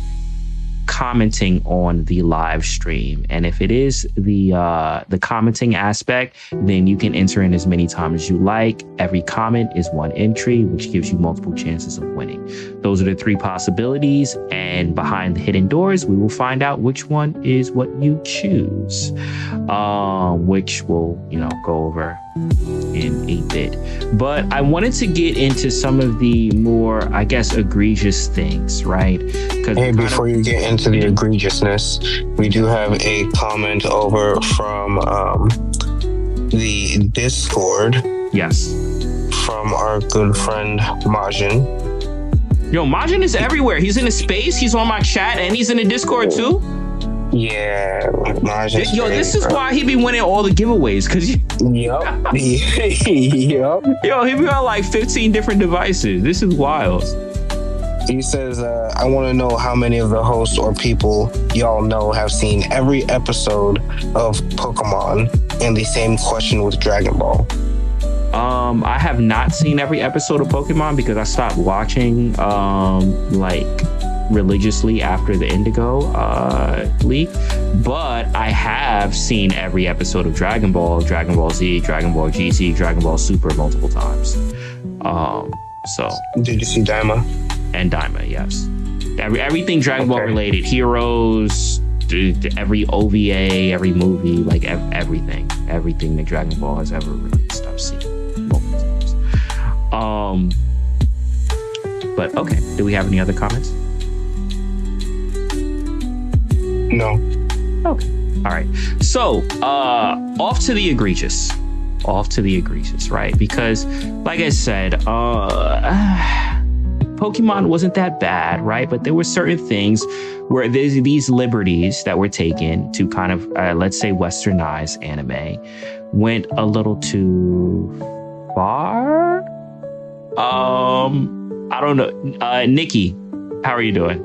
Speaker 1: commenting on the live stream. And if it is the commenting aspect, then you can enter in as many times as you like. Every comment is one entry, which gives you multiple chances of winning. Those are the 3 possibilities. And behind the hidden doors, we will find out which one is what you choose, which we'll, go over in a bit. But I wanted to get into some of the more, I guess, egregious things, right?
Speaker 2: Hey, before you get into the egregiousness, we do have a comment over from the Discord.
Speaker 1: Yes.
Speaker 2: From our good friend Majin.
Speaker 1: Yo, Majin is everywhere. He's in a space, he's on my chat, and he's in the Discord too.
Speaker 2: Yeah, Majin.
Speaker 1: Yo, this is why he be winning all the giveaways, cause
Speaker 2: Yup.
Speaker 1: Yo, he be on like 15 different devices. This is wild.
Speaker 2: He says, I want to know how many of the hosts or people y'all know have seen every episode of Pokemon, and the same question with Dragon Ball.
Speaker 1: I have not seen every episode of Pokemon because I stopped watching religiously after the Indigo leak, but I have seen every episode of Dragon Ball, Dragon Ball Z, Dragon Ball GT, Dragon Ball Super multiple times. So
Speaker 2: did you see Daima?
Speaker 1: And Daima, yes. Everything Dragon Ball related, Heroes, every OVA, every movie, like everything that Dragon Ball has ever released, I've seen multiple times. But okay, do we have any other comments?
Speaker 2: No.
Speaker 1: Okay. All right. So, off to the egregious, right? Because, like I said, Pokemon wasn't that bad, right? But there were certain things where there's these liberties that were taken to kind of, let's say, westernize anime, went a little too far. I don't know. Nikki, how are you doing?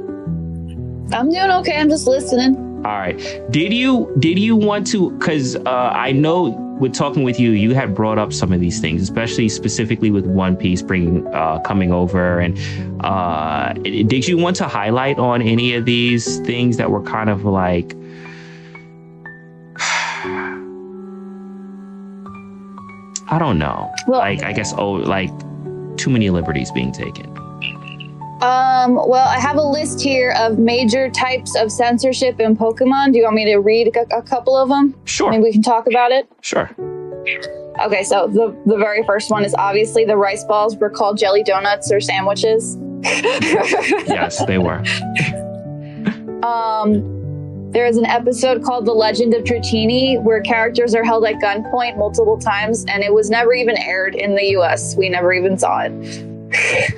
Speaker 3: I'm doing okay. I'm just listening.
Speaker 1: All right. Did you want to? Because I know with talking with you, you had brought up some of these things, especially specifically with One Piece coming over. And did you want to highlight on any of these things that were kind of like, I don't know, well, like I guess like too many liberties being taken?
Speaker 3: Well, I have a list here of major types of censorship in Pokemon. Do you want me to read a couple of them?
Speaker 1: Sure.
Speaker 3: Maybe we can talk about it?
Speaker 1: Sure.
Speaker 3: Okay, so the very first one is obviously the rice balls were called jelly donuts or sandwiches.
Speaker 1: Yes, they were.
Speaker 3: There is an episode called The Legend of Dratini where characters are held at gunpoint multiple times, and it was never even aired in the US. We never even saw it.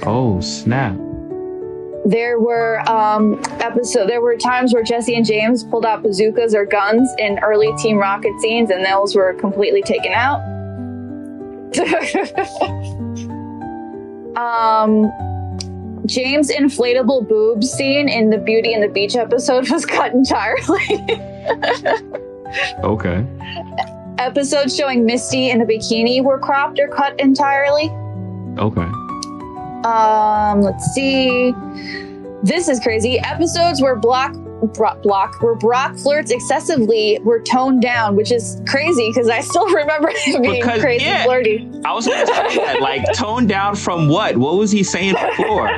Speaker 1: Oh, snap.
Speaker 3: There were times where Jesse and James pulled out bazookas or guns in early Team Rocket scenes, and those were completely taken out. James' inflatable boobs scene in the Beauty and the Beach episode was cut entirely.
Speaker 1: Okay.
Speaker 3: Episodes showing Misty in a bikini were cropped or cut entirely.
Speaker 1: Okay.
Speaker 3: Let's see. This is crazy. Episodes where Brock flirts excessively were toned down, which is crazy because I still remember him being crazy flirty.
Speaker 1: I was going to say that, like, toned down from what? What was he saying before?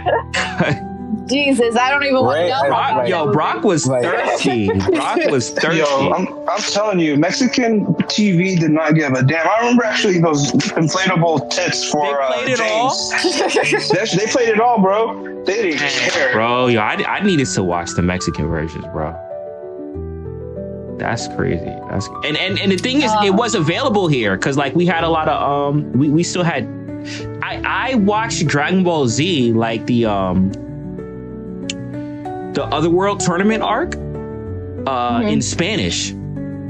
Speaker 3: Jesus, I don't even want to know.
Speaker 1: Brock was thirsty. Brock was thirsty.
Speaker 5: Yo, I'm telling you, Mexican TV did not give a damn. I remember actually those inflatable tits for
Speaker 1: James.
Speaker 5: They played it all, bro. They didn't care.
Speaker 1: Bro, yo, I needed to watch the Mexican versions, bro. That's crazy. And the thing is, it was available here because like we had a lot of we still had. I watched Dragon Ball Z, like the Otherworld tournament arc in Spanish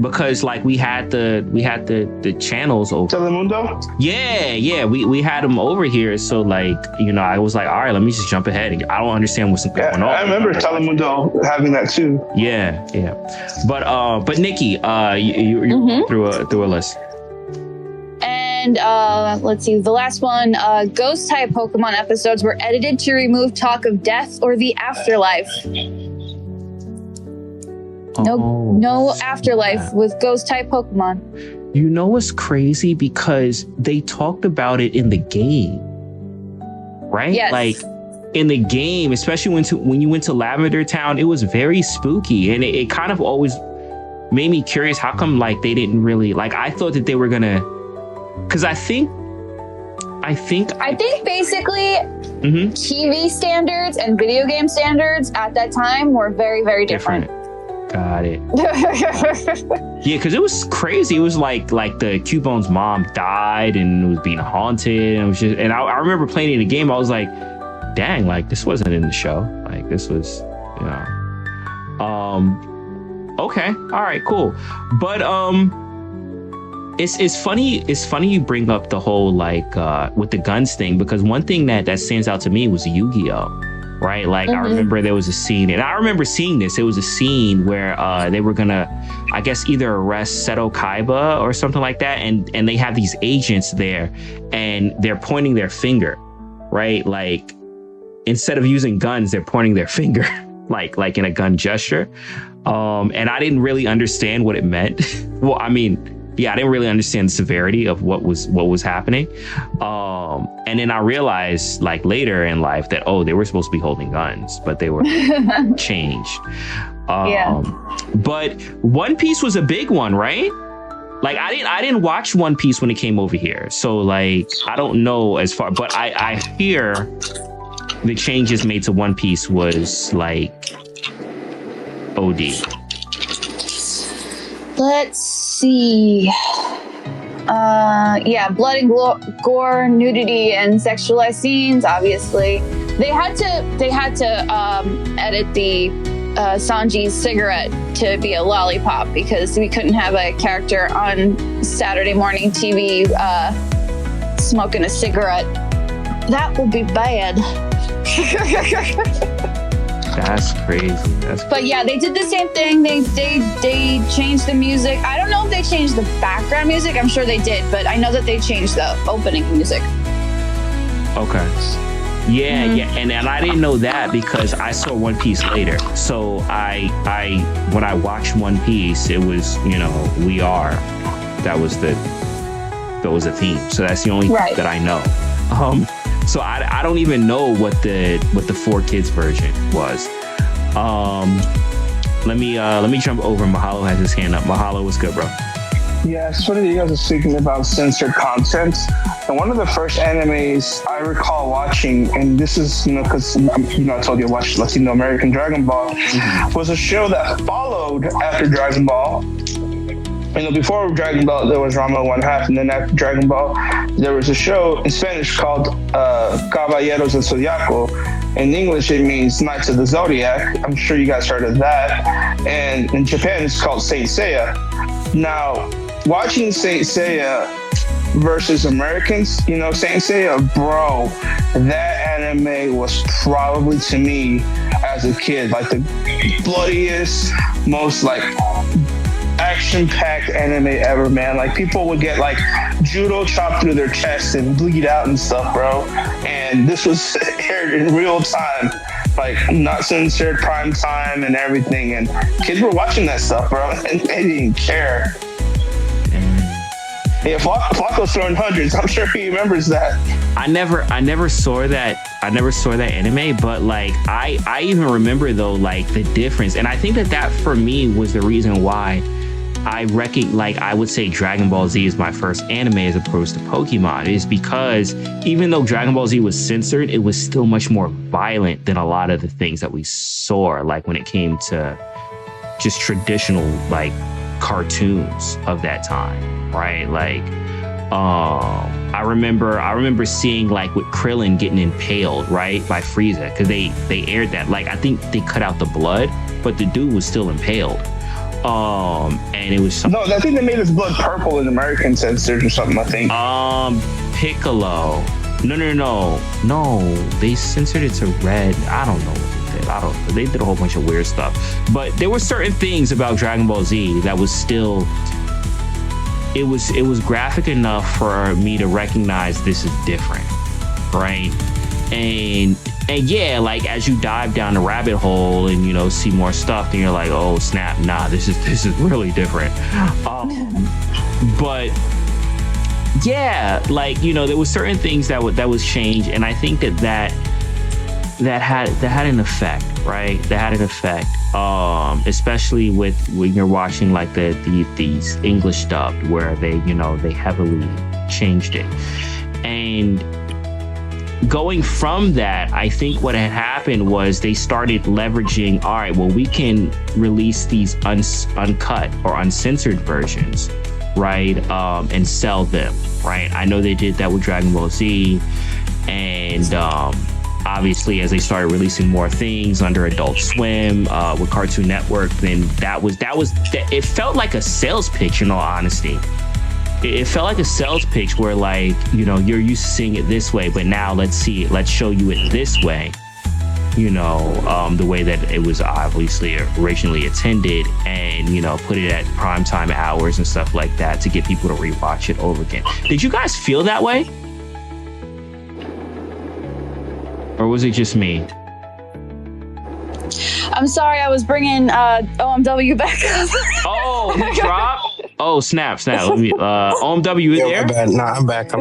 Speaker 1: because like we had the channels over.
Speaker 5: Telemundo?
Speaker 1: Yeah, we had them over here. So like, I was like, all right, let me just jump ahead. I don't understand what's going on.
Speaker 5: I remember Telemundo having that too.
Speaker 1: Yeah. But Nikki, you through a list.
Speaker 3: And let's see, the last one, ghost type Pokemon episodes were edited to remove talk of death or the afterlife. No afterlife with ghost type Pokemon.
Speaker 1: You know what's crazy? Because they talked about it in the game, right?
Speaker 3: Yes.
Speaker 1: Like in the game, especially when you went to Lavender Town, it was very spooky, and it kind of always made me curious. How come like they didn't really like? I thought that they were gonna, because I think
Speaker 3: basically TV standards and video game standards at that time were very, very different.
Speaker 1: Got it. Yeah, because it was crazy. It was like the Cubone's mom died and it was being haunted, and it was just. And I remember playing in the game. I was like, dang, like this wasn't in the show. Like this was, you know. Okay, all right, cool. But it's funny. It's funny you bring up the whole like with the guns thing, because one thing that stands out to me was Yu-Gi-Oh. Right, like I remember there was a scene, and I remember seeing this. It was a scene where they were gonna, I guess, either arrest Seto Kaiba or something like that, and they have these agents there, and they're pointing their finger, right? Like instead of using guns, they're pointing their finger, like in a gun gesture. And I didn't really understand what it meant. Well, I mean, yeah, I didn't really understand the severity of what was happening. And then I realized like later in life that, they were supposed to be holding guns, but they were changed. But One Piece was a big one, right? Like I didn't watch One Piece when it came over here. So like, I don't know as far, but I hear the changes made to One Piece was like OD.
Speaker 3: Let's see. Blood and gore, nudity, and sexualized scenes. Obviously, they had to edit the Sanji's cigarette to be a lollipop because we couldn't have a character on Saturday morning TV smoking a cigarette. That would be bad.
Speaker 1: That's crazy.
Speaker 3: But yeah, they did the same thing. They changed the music. I don't know if they changed the background music. I'm sure they did, but I know that they changed the opening music.
Speaker 1: Okay. Yeah, and I didn't know that because I saw One Piece later. So I when I watched One Piece, it was, you know, We Are. That was the theme. So that's the only thing that I know. So I don't even know what the 4Kids version was. Let me jump over. Mahalo has his hand up. Mahalo, what's good, bro?
Speaker 5: Yeah, it's funny that you guys are speaking about censored content. And one of the first animes I recall watching, and this is, because, I told you I watched Latino American Dragon Ball, was a show that followed after Dragon Ball. Before Dragon Ball, there was Rama 1/2, and then after Dragon Ball, there was a show in Spanish called Caballeros del Zodiaco. In English, it means Knights of the Zodiac. I'm sure you guys heard of that. And in Japan, it's called Saint Seiya. Now, watching Saint Seiya versus Americans, Saint Seiya, bro, that anime was probably, to me, as a kid, like the bloodiest, most like action-packed anime ever, man. Like people would get like judo chopped through their chest and bleed out and stuff, bro. And this was aired in real time, like not censored, prime time and everything. And kids were watching that stuff, bro, and they didn't care. Yeah, Flacco's throwing hundreds. I'm sure he remembers that.
Speaker 1: I never saw that. I never saw that anime, but like I even remember though, like the difference. And I think that for me was the reason why I would say Dragon Ball Z is my first anime as opposed to Pokemon, is because even though Dragon Ball Z was censored, it was still much more violent than a lot of the things that we saw, like when it came to just traditional like cartoons of that time, right? Like I remember seeing like with Krillin getting impaled, right, by Frieza, because they aired that. Like I think they cut out the blood, but the dude was still impaled. And it was
Speaker 5: no, I think they made his blood purple in American censors or something, I think.
Speaker 1: Piccolo. No, they censored it to red. I don't know what they did. They did a whole bunch of weird stuff, but there were certain things about Dragon Ball Z that was still, it was graphic enough for me to recognize this is different, right? And yeah, like as you dive down the rabbit hole and, you know, see more stuff, then you're like, oh snap, nah, this is really different. But yeah, like, you know, there was certain things that was changed, and I think that had an effect, right? That had an effect, especially when you're watching like these English dubbed, where they heavily changed it. And going from that, I think what had happened was they started leveraging, all right, well, we can release these uncut or uncensored versions, right? And sell them, right? I know they did that with Dragon Ball Z, and obviously as they started releasing more things under Adult Swim, with Cartoon Network, then it felt like a sales pitch, in all honesty. It felt like a sales pitch where, like, you know, you're used to seeing it this way, but now let's show you it this way, you know, the way that it was obviously originally intended, and, you know, put it at primetime hours and stuff like that to get people to rewatch it over again. Did you guys feel that way? Or was it just me?
Speaker 3: I'm sorry, I was bringing OMW back up.
Speaker 1: Oh, he dropped? Oh, snap. Let me, OMW, you there?
Speaker 2: I'm back.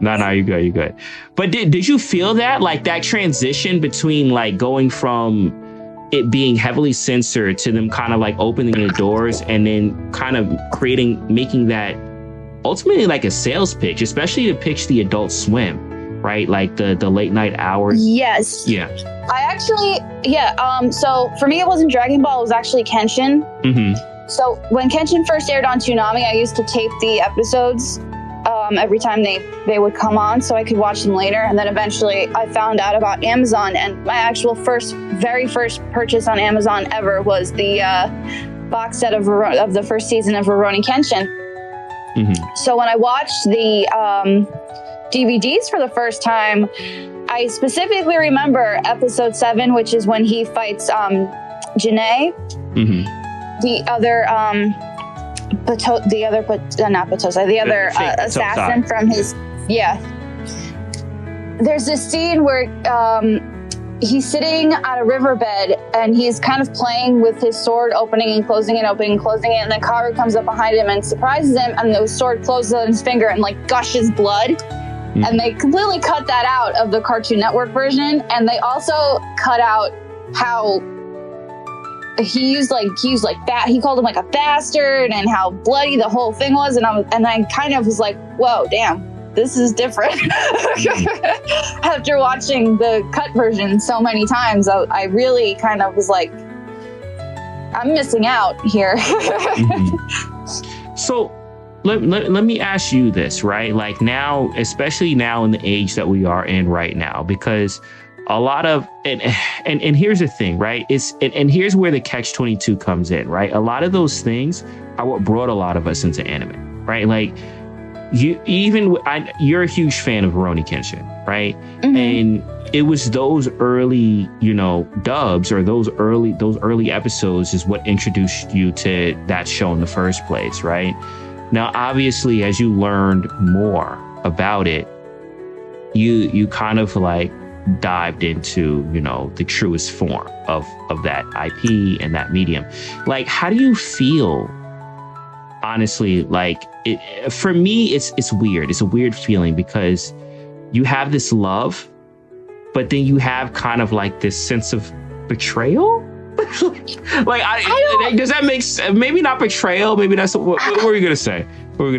Speaker 1: No, you're good. But did you feel that? Like that transition between like going from it being heavily censored to them kind of like opening the doors and then kind of making that ultimately like a sales pitch, especially to pitch the Adult Swim, right? Like the late night hours.
Speaker 3: Yes.
Speaker 1: Yeah.
Speaker 3: I actually, so for me, it wasn't Dragon Ball, it was actually Kenshin.
Speaker 1: Mm-hmm.
Speaker 3: So when Kenshin first aired on Toonami, I used to tape the episodes every time they would come on so I could watch them later. And then eventually I found out about Amazon, and my actual very first purchase on Amazon ever was the box set of the first season of Rurouni Kenshin.
Speaker 1: Mm-hmm.
Speaker 3: So when I watched the DVDs for the first time, I specifically remember episode 7, which is when he fights Janae.
Speaker 1: Mm-hmm.
Speaker 3: The other assassin from his, There's this scene where he's sitting at a riverbed and he's kind of playing with his sword, opening and closing it, and then Karu comes up behind him and surprises him, and the sword closes on his finger and like gushes blood. Mm-hmm. And they completely cut that out of the Cartoon Network version, and they also cut out how he called him like a bastard, and how bloody the whole thing was, and I kind of was like, whoa, damn, this is different. After watching the cut version so many times, I really kind of was like, I'm missing out here.
Speaker 1: Mm-hmm. So let me ask you this, right? Like now, especially now in the age that we are in right now, because a lot of, and here's the thing, right? And here's where the catch-22 comes in, right? A lot of those things are what brought a lot of us into anime, right? Like you're a huge fan of Rurouni Kenshin, right? Mm-hmm. And it was those early, you know, dubs or those early episodes is what introduced you to that show in the first place, right? Now, obviously, as you learned more about it, you kind of like dived into, you know, the truest form of that IP and that medium. Like, how do you feel, honestly? Like, for me, it's weird. It's a weird feeling because you have this love, but then you have kind of like this sense of betrayal. Like, does that make sense? Maybe not betrayal. Maybe that's what were you gonna say?
Speaker 3: For me,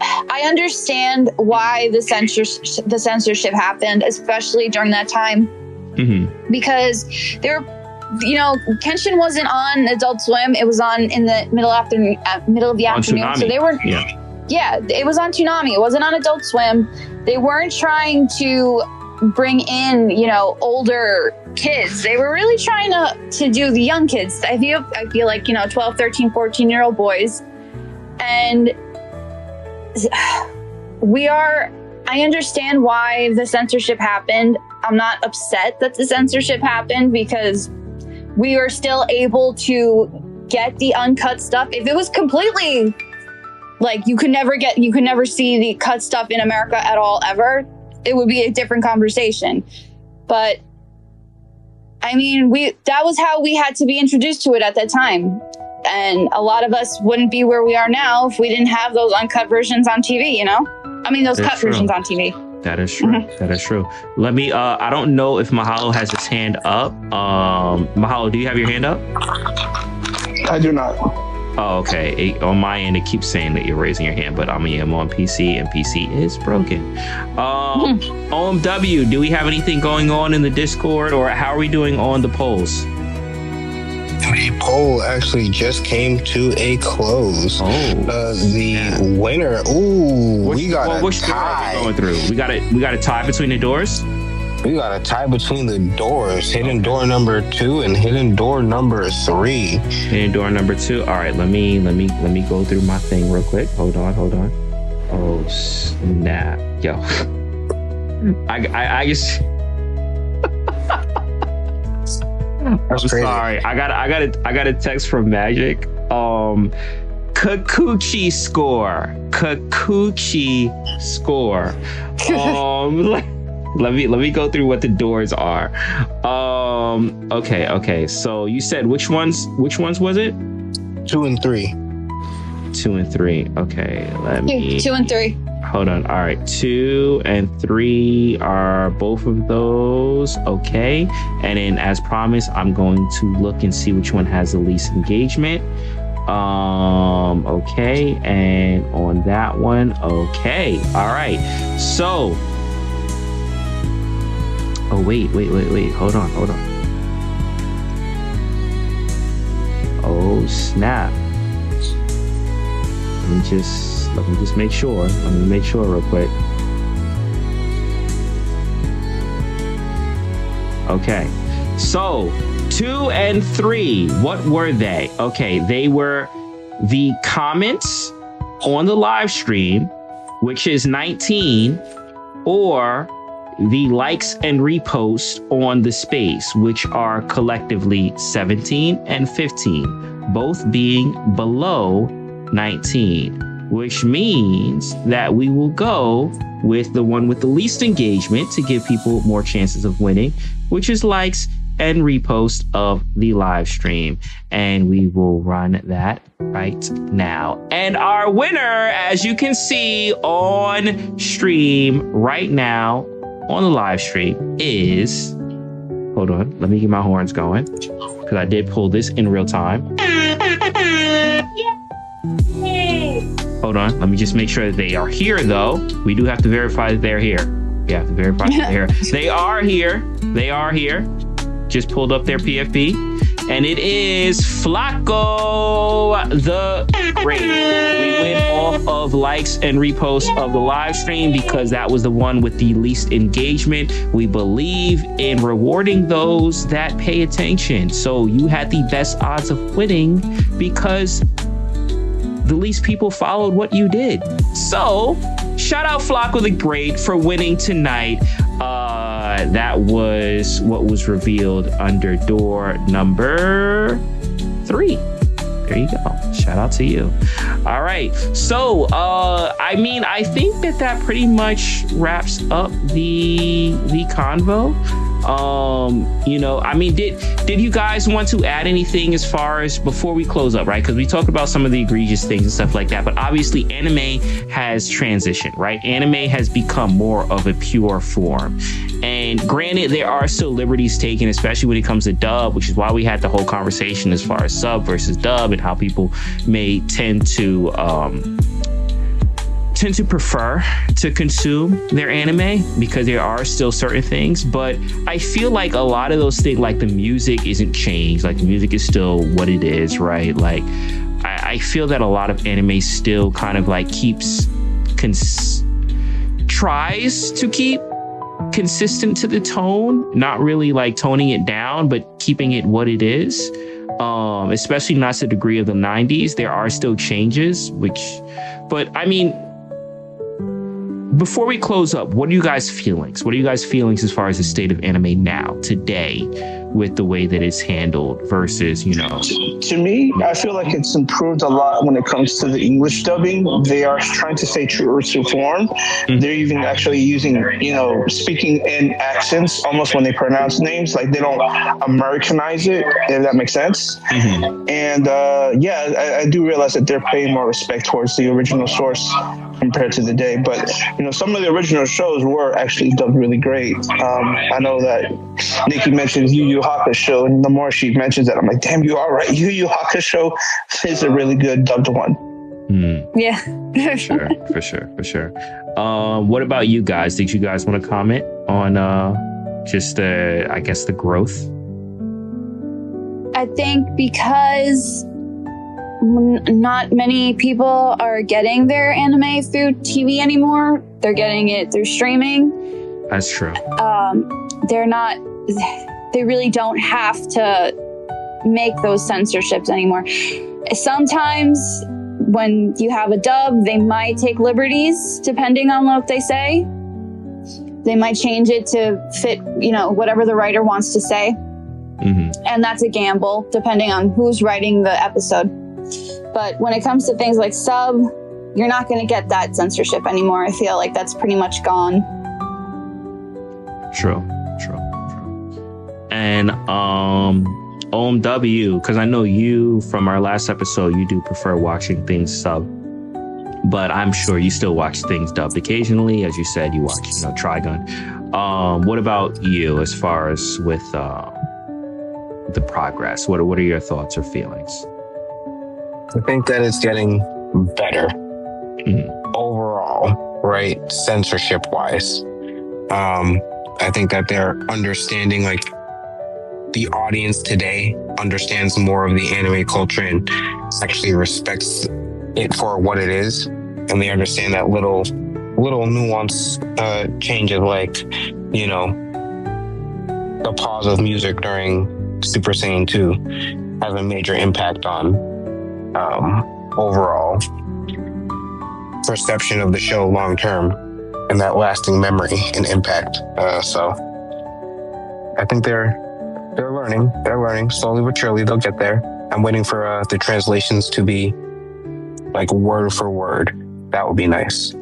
Speaker 3: I understand why the censorship happened, especially during that time, mm-hmm. because Kenshin wasn't on Adult Swim; it was on in the middle of the afternoon.
Speaker 1: Toonami.
Speaker 3: So they were, it was on Toonami. It wasn't on Adult Swim. They weren't trying to bring in, you know, older kids. They were really trying to do the young kids. I feel like, 12, 13, 14-year-old boys. And I understand why the censorship happened. I'm not upset that the censorship happened because we were still able to get the uncut stuff. If it was completely like you could never see the cut stuff in America at all ever, it would be a different conversation. But I mean, that was how we had to be introduced to it at that time. And a lot of us wouldn't be where we are now if we didn't have those uncut versions on TV, you know? I mean, those cut versions on TV.
Speaker 1: That is true. Mm-hmm. That is true. Let me, I don't know if Mahalo has his hand up. Mahalo, do you have your hand up?
Speaker 5: I do not.
Speaker 1: Oh, okay. On my end, it keeps saying that you're raising your hand, but I mean, I'm on PC and PC is broken. OMW, do we have anything going on in the Discord, or how are we doing on the polls?
Speaker 2: The poll actually just came to a close. The winner.
Speaker 1: Which door are we going through? We got a tie between the doors.
Speaker 2: We got a tie between the doors. Hidden door number 2 and hidden door number 3.
Speaker 1: Hidden door number 2. All right, let me go through my thing real quick. Hold on. Oh snap, yo! I just. I'm sorry. I got a text from Magic. Kikuchi score. Let me go through what the doors are. Okay. So you said which ones was it?
Speaker 2: 2 and 3.
Speaker 3: 2 and 3.
Speaker 1: Okay, let me.
Speaker 3: 2 and 3.
Speaker 1: Hold on. All right, 2 and 3 are both of those. Okay, and then as promised, I'm going to look and see which one has the least engagement. Okay, and on that one, okay. All right. So. Oh wait. Hold on. Oh snap. Let me just make sure. Let me make sure real quick. Okay. So 2 and 3, what were they? Okay, they were the comments on the live stream, which is 19, or the likes and reposts on the space, which are collectively 17 and 15, both being below 19, which means that we will go with the one with the least engagement to give people more chances of winning, which is likes and repost of the live stream. And we will run that right now. And our winner, as you can see on stream right now, on the live stream is, hold on, let me get my horns going, because I did pull this in real time. Hold on, let me just make sure that they are here though. We do have to verify that they're here. We have to verify that they're here. They are here. Just pulled up their PFP. And it is Flacco the Great. We went off of likes and reposts of the live stream because that was the one with the least engagement. We believe in rewarding those that pay attention. So you had the best odds of winning because the least people followed what you did. So shout out Flacco the Great for winning tonight. That was what was revealed under door number 3. There you go. Shout out to you. All right. So, I think that pretty much wraps up the convo. Did you guys want to add anything as far as before we close up, right? Because we talked about some of the egregious things and stuff like that, but obviously anime has transitioned, right? Anime has become more of a pure form. And granted, there are still liberties taken, especially when it comes to dub, which is why we had the whole conversation as far as sub versus dub and how people may tend to prefer to consume their anime because there are still certain things. But I feel like a lot of those things, like the music isn't changed. Like the music is still what it is, right? Like I feel that a lot of anime still kind of like tries to keep consistent to the tone, not really like toning it down, but keeping it what it is. Especially not to the degree of the 90s. There are still changes, but I mean, before we close up, what are you guys' feelings? What are you guys' feelings as far as the state of anime now, today, with the way that it's handled versus, you know.
Speaker 5: To me, I feel like it's improved a lot when it comes to the English dubbing. They are trying to stay true to form. They're even actually using, you know, speaking in accents almost when they pronounce names. Like they don't Americanize it, if that makes sense. And I do realize that they're paying more respect towards the original source compared to the day. But, you know, some of the original shows were actually dubbed really great. I know that Nikki mentioned Yu Yu Hakusho, and the more she mentions that, I'm like, damn, you all right. Yu Yu Hakusho is a really good dubbed one.
Speaker 3: Yeah.
Speaker 1: For sure. What about you guys? Did you guys want to comment on just the growth?
Speaker 3: I think because not many people are getting their anime through TV anymore. They're getting it through streaming.
Speaker 1: That's true.
Speaker 3: They really don't have to make those censorships anymore. Sometimes when you have a dub, they might take liberties depending on what they say. They might change it to fit, you know, whatever the writer wants to say. And that's a gamble depending on who's writing the episode. But when it comes to things like sub, you're not going to get that censorship anymore. I feel like that's pretty much gone.
Speaker 1: True. And OMW, because I know you from our last episode, you do prefer watching things sub, but I'm sure you still watch things dubbed occasionally. As you said, you watch, you know, Trigun. What about you as far as with the progress? What are your thoughts or feelings?
Speaker 2: I think that it's getting better overall, right? Censorship wise. I think that they're understanding, like, the audience today understands more of the anime culture and actually respects it for what it is. And they understand that little nuance changes, like, you know, the pause of music during Super Saiyan 2 has a major impact on overall perception of the show long term and that lasting memory and impact. So I think they're learning slowly but surely. They'll get there. I'm waiting for the translations to be like word for word. That would be nice.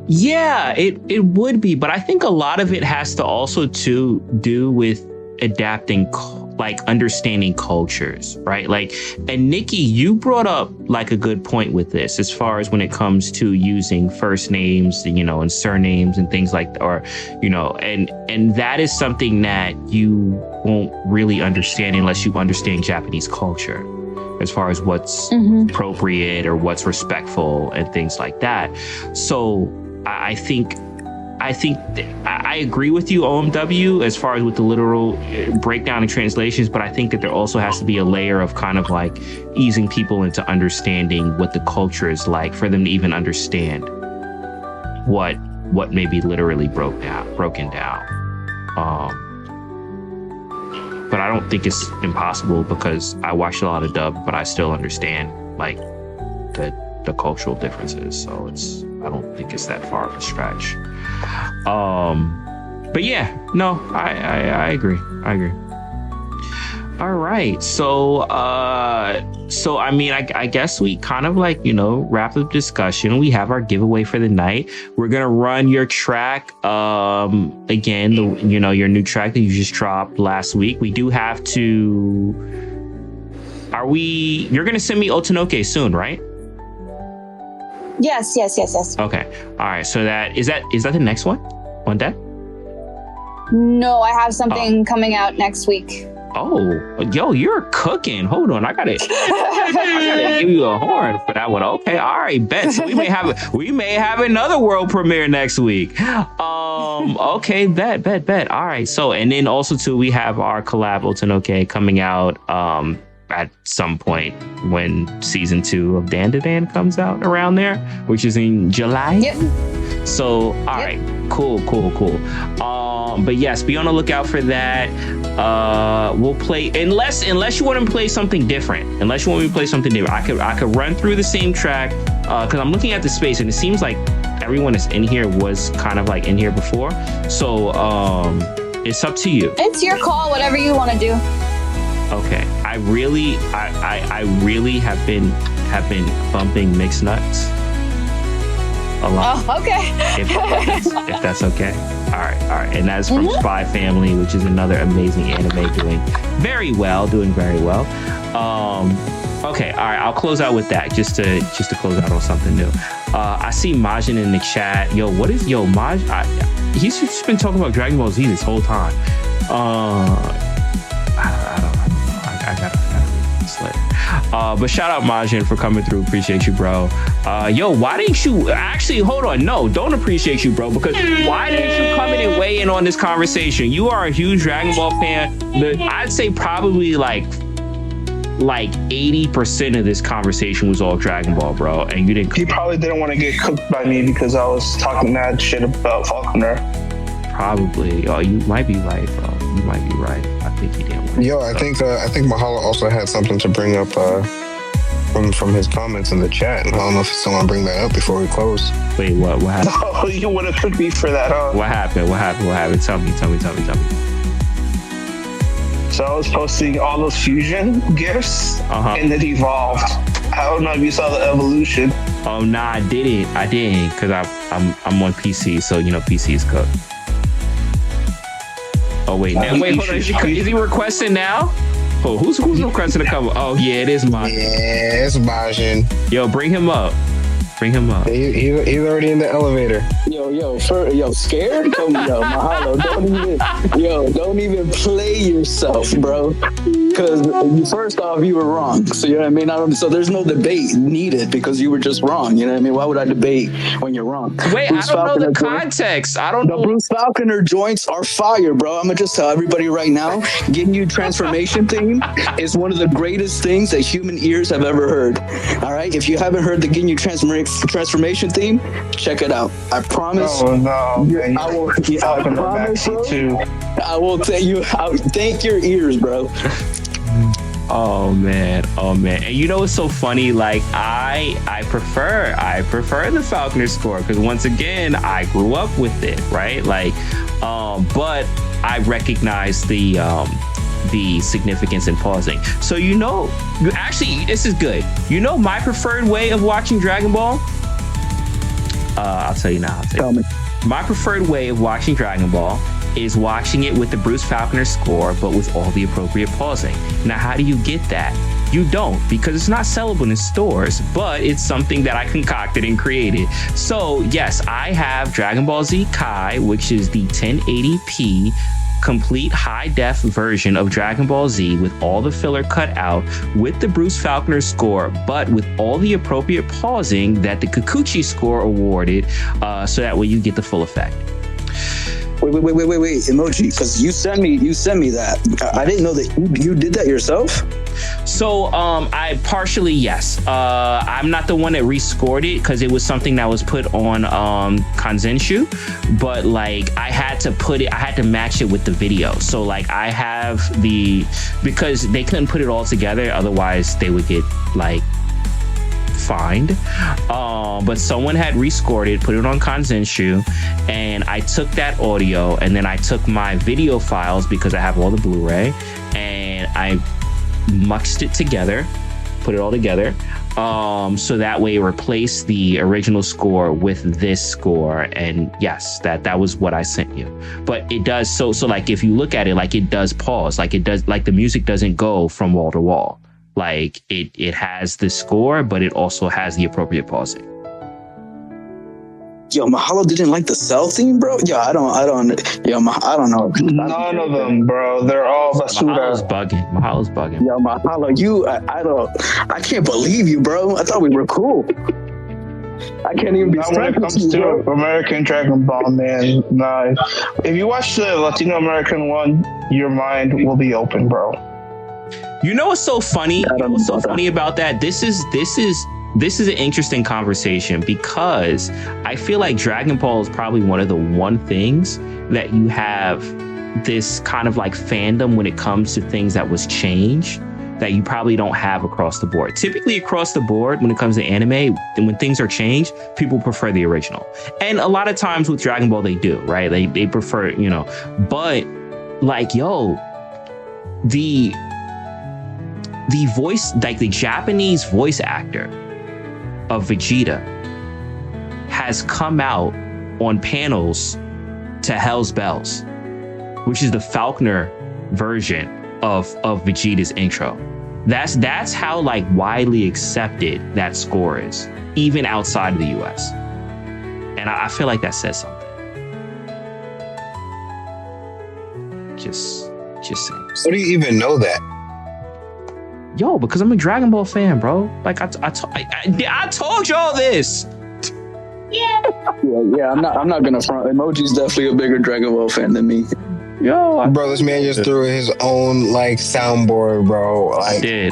Speaker 1: Yeah, it would be, but I think a lot of it has to also to do with adapting, like understanding cultures, right? Like, and Nikki, you brought up like a good point with this, as far as when it comes to using first names, you know, and surnames and things like, or, you know, and that is something that you won't really understand unless you understand Japanese culture, as far as what's appropriate or what's respectful and things like that. So I think I agree with you, OMW, as far as with the literal breakdown and translations, but I think that there also has to be a layer of kind of like easing people into understanding what the culture is like, for them to even understand what may be literally broken down. But I don't think it's impossible, because I watched a lot of dub, but I still understand like the cultural differences. So I don't think it's that far of a stretch. But yeah, no, I agree. All right. So I mean, I guess we kind of like, you know, wrap up discussion. We have our giveaway for the night. We're going to run your track, again, your new track that you just dropped last week. We do have to, you're going to send me Otanoke soon, right?
Speaker 3: Yes.
Speaker 1: Okay. All right. So is that the next one on deck?
Speaker 3: No, I have something coming out next week.
Speaker 1: Oh, yo, you're cooking. Hold on. I gotta give you a horn for that one. Okay. All right. Bet. So we may have another world premiere next week. Okay. Bet. All right. So, and then also too, we have our collab Otanoke coming out, at some point when season 2 of Dan comes out around there, which is in July.
Speaker 3: Yep.
Speaker 1: So, all right, cool. But yes, be on the lookout for that. We'll play, unless you want to play something different. I could run through the same track, because I'm looking at the space and it seems like everyone is in here was kind of like in here before. So It's up to you.
Speaker 3: It's your call, whatever you want to do.
Speaker 1: Okay. I really have been bumping mixed nuts a lot.
Speaker 3: Oh, okay.
Speaker 1: if that's okay. All right. And that's from Spy Family, which is another amazing anime doing very well. Okay, all right. I'll close out with that just to close out on something new. I see Majin in the chat. Maj? He's just been talking about Dragon Ball Z this whole time. I don't know. I gotta slip. But shout out Majin for coming through. Appreciate you, bro. Why didn't you actually hold on? No, don't appreciate you, bro, because why didn't you come in and weigh in on this conversation? You are a huge Dragon Ball fan. I'd say probably like 80% of this conversation was all Dragon Ball, bro, and you didn't.
Speaker 5: He probably didn't want to get cooked by me because I was talking mad shit about Faulkner.
Speaker 1: Probably. Oh, you might be right, bro. You might be right. I think he didn't.
Speaker 2: I think Mahalo also had something to bring up from his comments in the chat. And I don't know if someone bring that up before we close.
Speaker 1: Wait, what happened?
Speaker 5: Oh, you would have cooked me for that, huh?
Speaker 1: What happened? Tell me.
Speaker 5: So I was posting all those fusion gifts, and it evolved. I don't know if you saw the evolution.
Speaker 1: Oh, nah, I didn't, because I'm on PC, so PC is cooked. Oh wait, hold on. Is he requesting now? Oh, who's requesting to come? Oh yeah, it is Majin.
Speaker 2: Yeah, it's Majin.
Speaker 1: Yo, bring him up. He's
Speaker 2: already in the elevator.
Speaker 6: Scared? Mahalo, don't even play yourself, bro. Because first off, you were wrong. So you know what I mean. So there's no debate needed because you were just wrong. You know what I mean? Why would I debate when you're wrong?
Speaker 1: Wait, Bruce I don't Falconer know the context. I don't know.
Speaker 6: The Bruce Falconer joints are fire, bro. I'm gonna just tell everybody right now. Ginyu transformation theme is one of the greatest things that human ears have ever heard. All right, if you haven't heard the Ginyu transformation theme, check it out. I promise.
Speaker 5: Oh no! Man,
Speaker 6: I will tell you. I'll thank your ears, bro.
Speaker 1: Oh man. And you know what's so funny? Like I prefer the Falconer score because once again I grew up with it, right? Like, but I recognize the significance in pausing. So actually this is good. My preferred way of watching Dragon Ball. I'll tell you now.
Speaker 6: Tell me.
Speaker 1: My preferred way of watching Dragon Ball is watching it with the Bruce Falconer score, but with all the appropriate pausing. Now, how do you get that? You don't, because it's not sellable in stores, but it's something that I concocted and created. So yes, I have Dragon Ball Z Kai, which is the 1080p complete high-def version of Dragon Ball Z with all the filler cut out with the Bruce Falconer score, but with all the appropriate pausing that the Kikuchi score awarded, so that way you get the full effect.
Speaker 6: Wait, emoji, because you sent me that. I didn't know that you did that yourself.
Speaker 1: So I partially, yes. I'm not the one that rescored it because it was something that was put on Kanzenshu, but like I had to match it with the video. So like I have because they couldn't put it all together, otherwise they would get like fined. But someone had rescored it, put it on Kanzenshu, and I took that audio and then I took my video files because I have all the Blu-ray and I muxed it together, put it all together, so that way it replaced the original score with this score. And yes, that was what I sent you. But it does so like if you look at it, like it does pause, like it does, like the music doesn't go from wall to wall. Like it has the score, but it also has the appropriate pausing.
Speaker 6: Yo, Mahalo didn't like the Cell theme, bro. Yo, I don't know.
Speaker 5: None of them, bro. They're all basura.
Speaker 1: Mahalo's bugging.
Speaker 6: Yo, Mahalo, I can't believe you, bro. I thought we were cool. I can't even be
Speaker 5: not when it comes to American Dragon Ball, man. Nah. If you watch the Latino American one, your mind will be open, bro.
Speaker 1: You know what's so funny? Funny about that? This is an interesting conversation because I feel like Dragon Ball is probably one of the things that you have this kind of like fandom when it comes to things that was changed that you probably don't have across the board. Typically across the board, when it comes to anime, when things are changed, people prefer the original. And a lot of times with Dragon Ball, they do, right? They prefer, but like, yo, the voice, like the Japanese voice actor of Vegeta has come out on panels to Hell's Bells, which is the Falconer version of Vegeta's intro. That's how like widely accepted that score is, even outside of the US. And I feel like that says something. Just saying.
Speaker 2: How do you even know that?
Speaker 1: Yo, because I'm a Dragon Ball fan, bro. Like I told y'all this.
Speaker 6: Yeah, I'm not gonna front. Emoji's definitely a bigger Dragon Ball fan than me.
Speaker 1: Yo,
Speaker 2: Bro, this man just threw his own like soundboard, bro. Like,
Speaker 1: I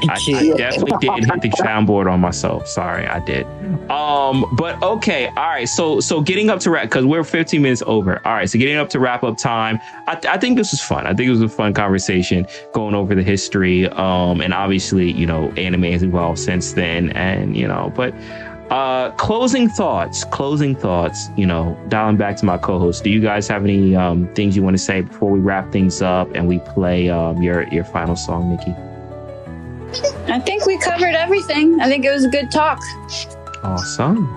Speaker 1: definitely did hit the soundboard on myself. Sorry, I did. But okay, all right. So getting up to wrap, because we're 15 minutes over. All right, so getting up to wrap up time. I think this was fun. I think it was a fun conversation going over the history. And obviously, you know, anime has evolved since then, and you know, but. Closing thoughts, you know, dialing back to my co-host. Do you guys have any things you want to say before we wrap things up and we play your final song, Nikki?
Speaker 3: I think we covered everything. I think it was a good talk.
Speaker 1: Awesome.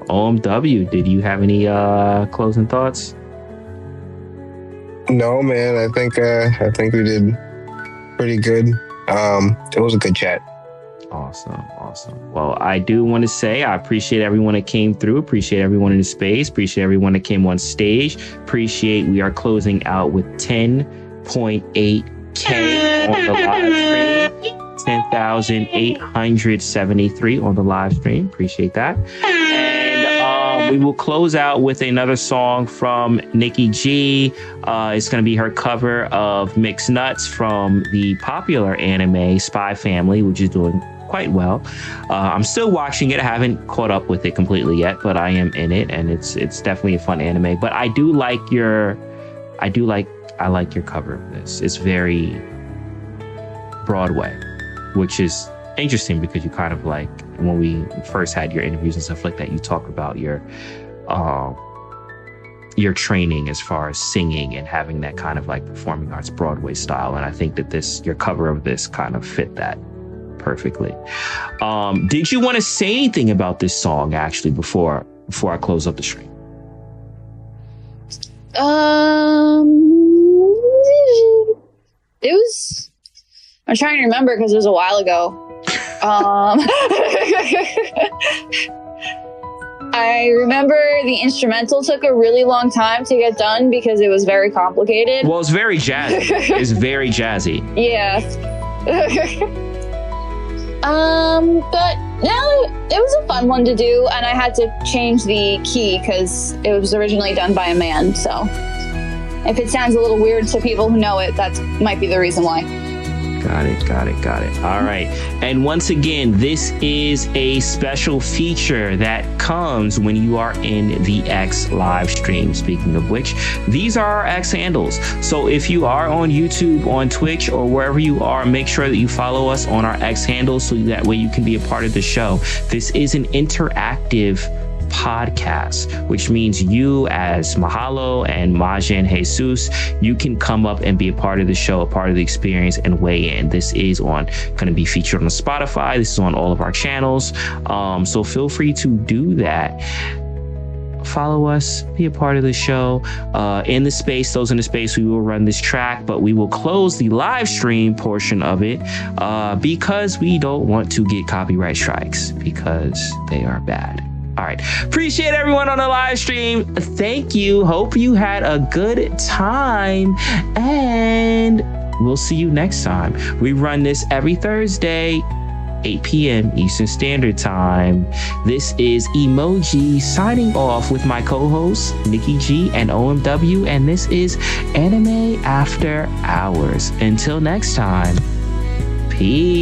Speaker 1: OMW, did you have any closing thoughts?
Speaker 2: no, man. I think we did pretty good. It was a good chat.
Speaker 1: Awesome. Well, I do want to say I appreciate everyone that came through. Appreciate everyone in the space. Appreciate everyone that came on stage. Appreciate we are closing out with 10.8K on the live stream. 10,873 on the live stream. Appreciate that. And we will close out with another song from Nikki G. It's going to be her cover of Mixed Nuts from the popular anime Spy Family, which is doing quite well. I'm still watching it. I haven't caught up with it completely yet, but I am in it, and it's definitely a fun anime. But I like your cover of this. It's very Broadway, which is interesting because you kind of like when we first had your interviews and stuff like that, you talk about your training as far as singing and having that kind of like performing arts Broadway style. And I think that your cover of this kind of fit that perfectly. Did you want to say anything about this song actually before I close up the stream?
Speaker 3: It was. I'm trying to remember because it was a while ago. I remember the instrumental took a really long time to get done because it was very complicated.
Speaker 1: Well, it's very jazzy. It's very jazzy.
Speaker 3: Yeah. But no, it was a fun one to do, and I had to change the key because it was originally done by a man. So if it sounds a little weird to people who know it, that might be the reason why.
Speaker 1: Got it. All right. And once again, this is a special feature that comes when you are in the X live stream. Speaking of which, these are our X handles. So if you are on YouTube, on Twitch, or wherever you are, make sure that you follow us on our X handles so that way you can be a part of the show. This is an interactive podcast, which means you as Mahalo and Majin Jesus, you can come up and be a part of the show, a part of the experience, and weigh in. This is going to be featured on Spotify. This is on all of our channels. So feel free to do that. Follow us, be a part of the show. Those in the space, we will run this track, but we will close the live stream portion of it because we don't want to get copyright strikes because they are bad. All right. Appreciate everyone on the live stream. Thank you. Hope you had a good time. And we'll see you next time. We run this every Thursday, 8 p.m. Eastern Standard Time. This is Emoji signing off with my co-hosts, Nikki G and OMW. And this is Anime After Hours. Until next time, peace.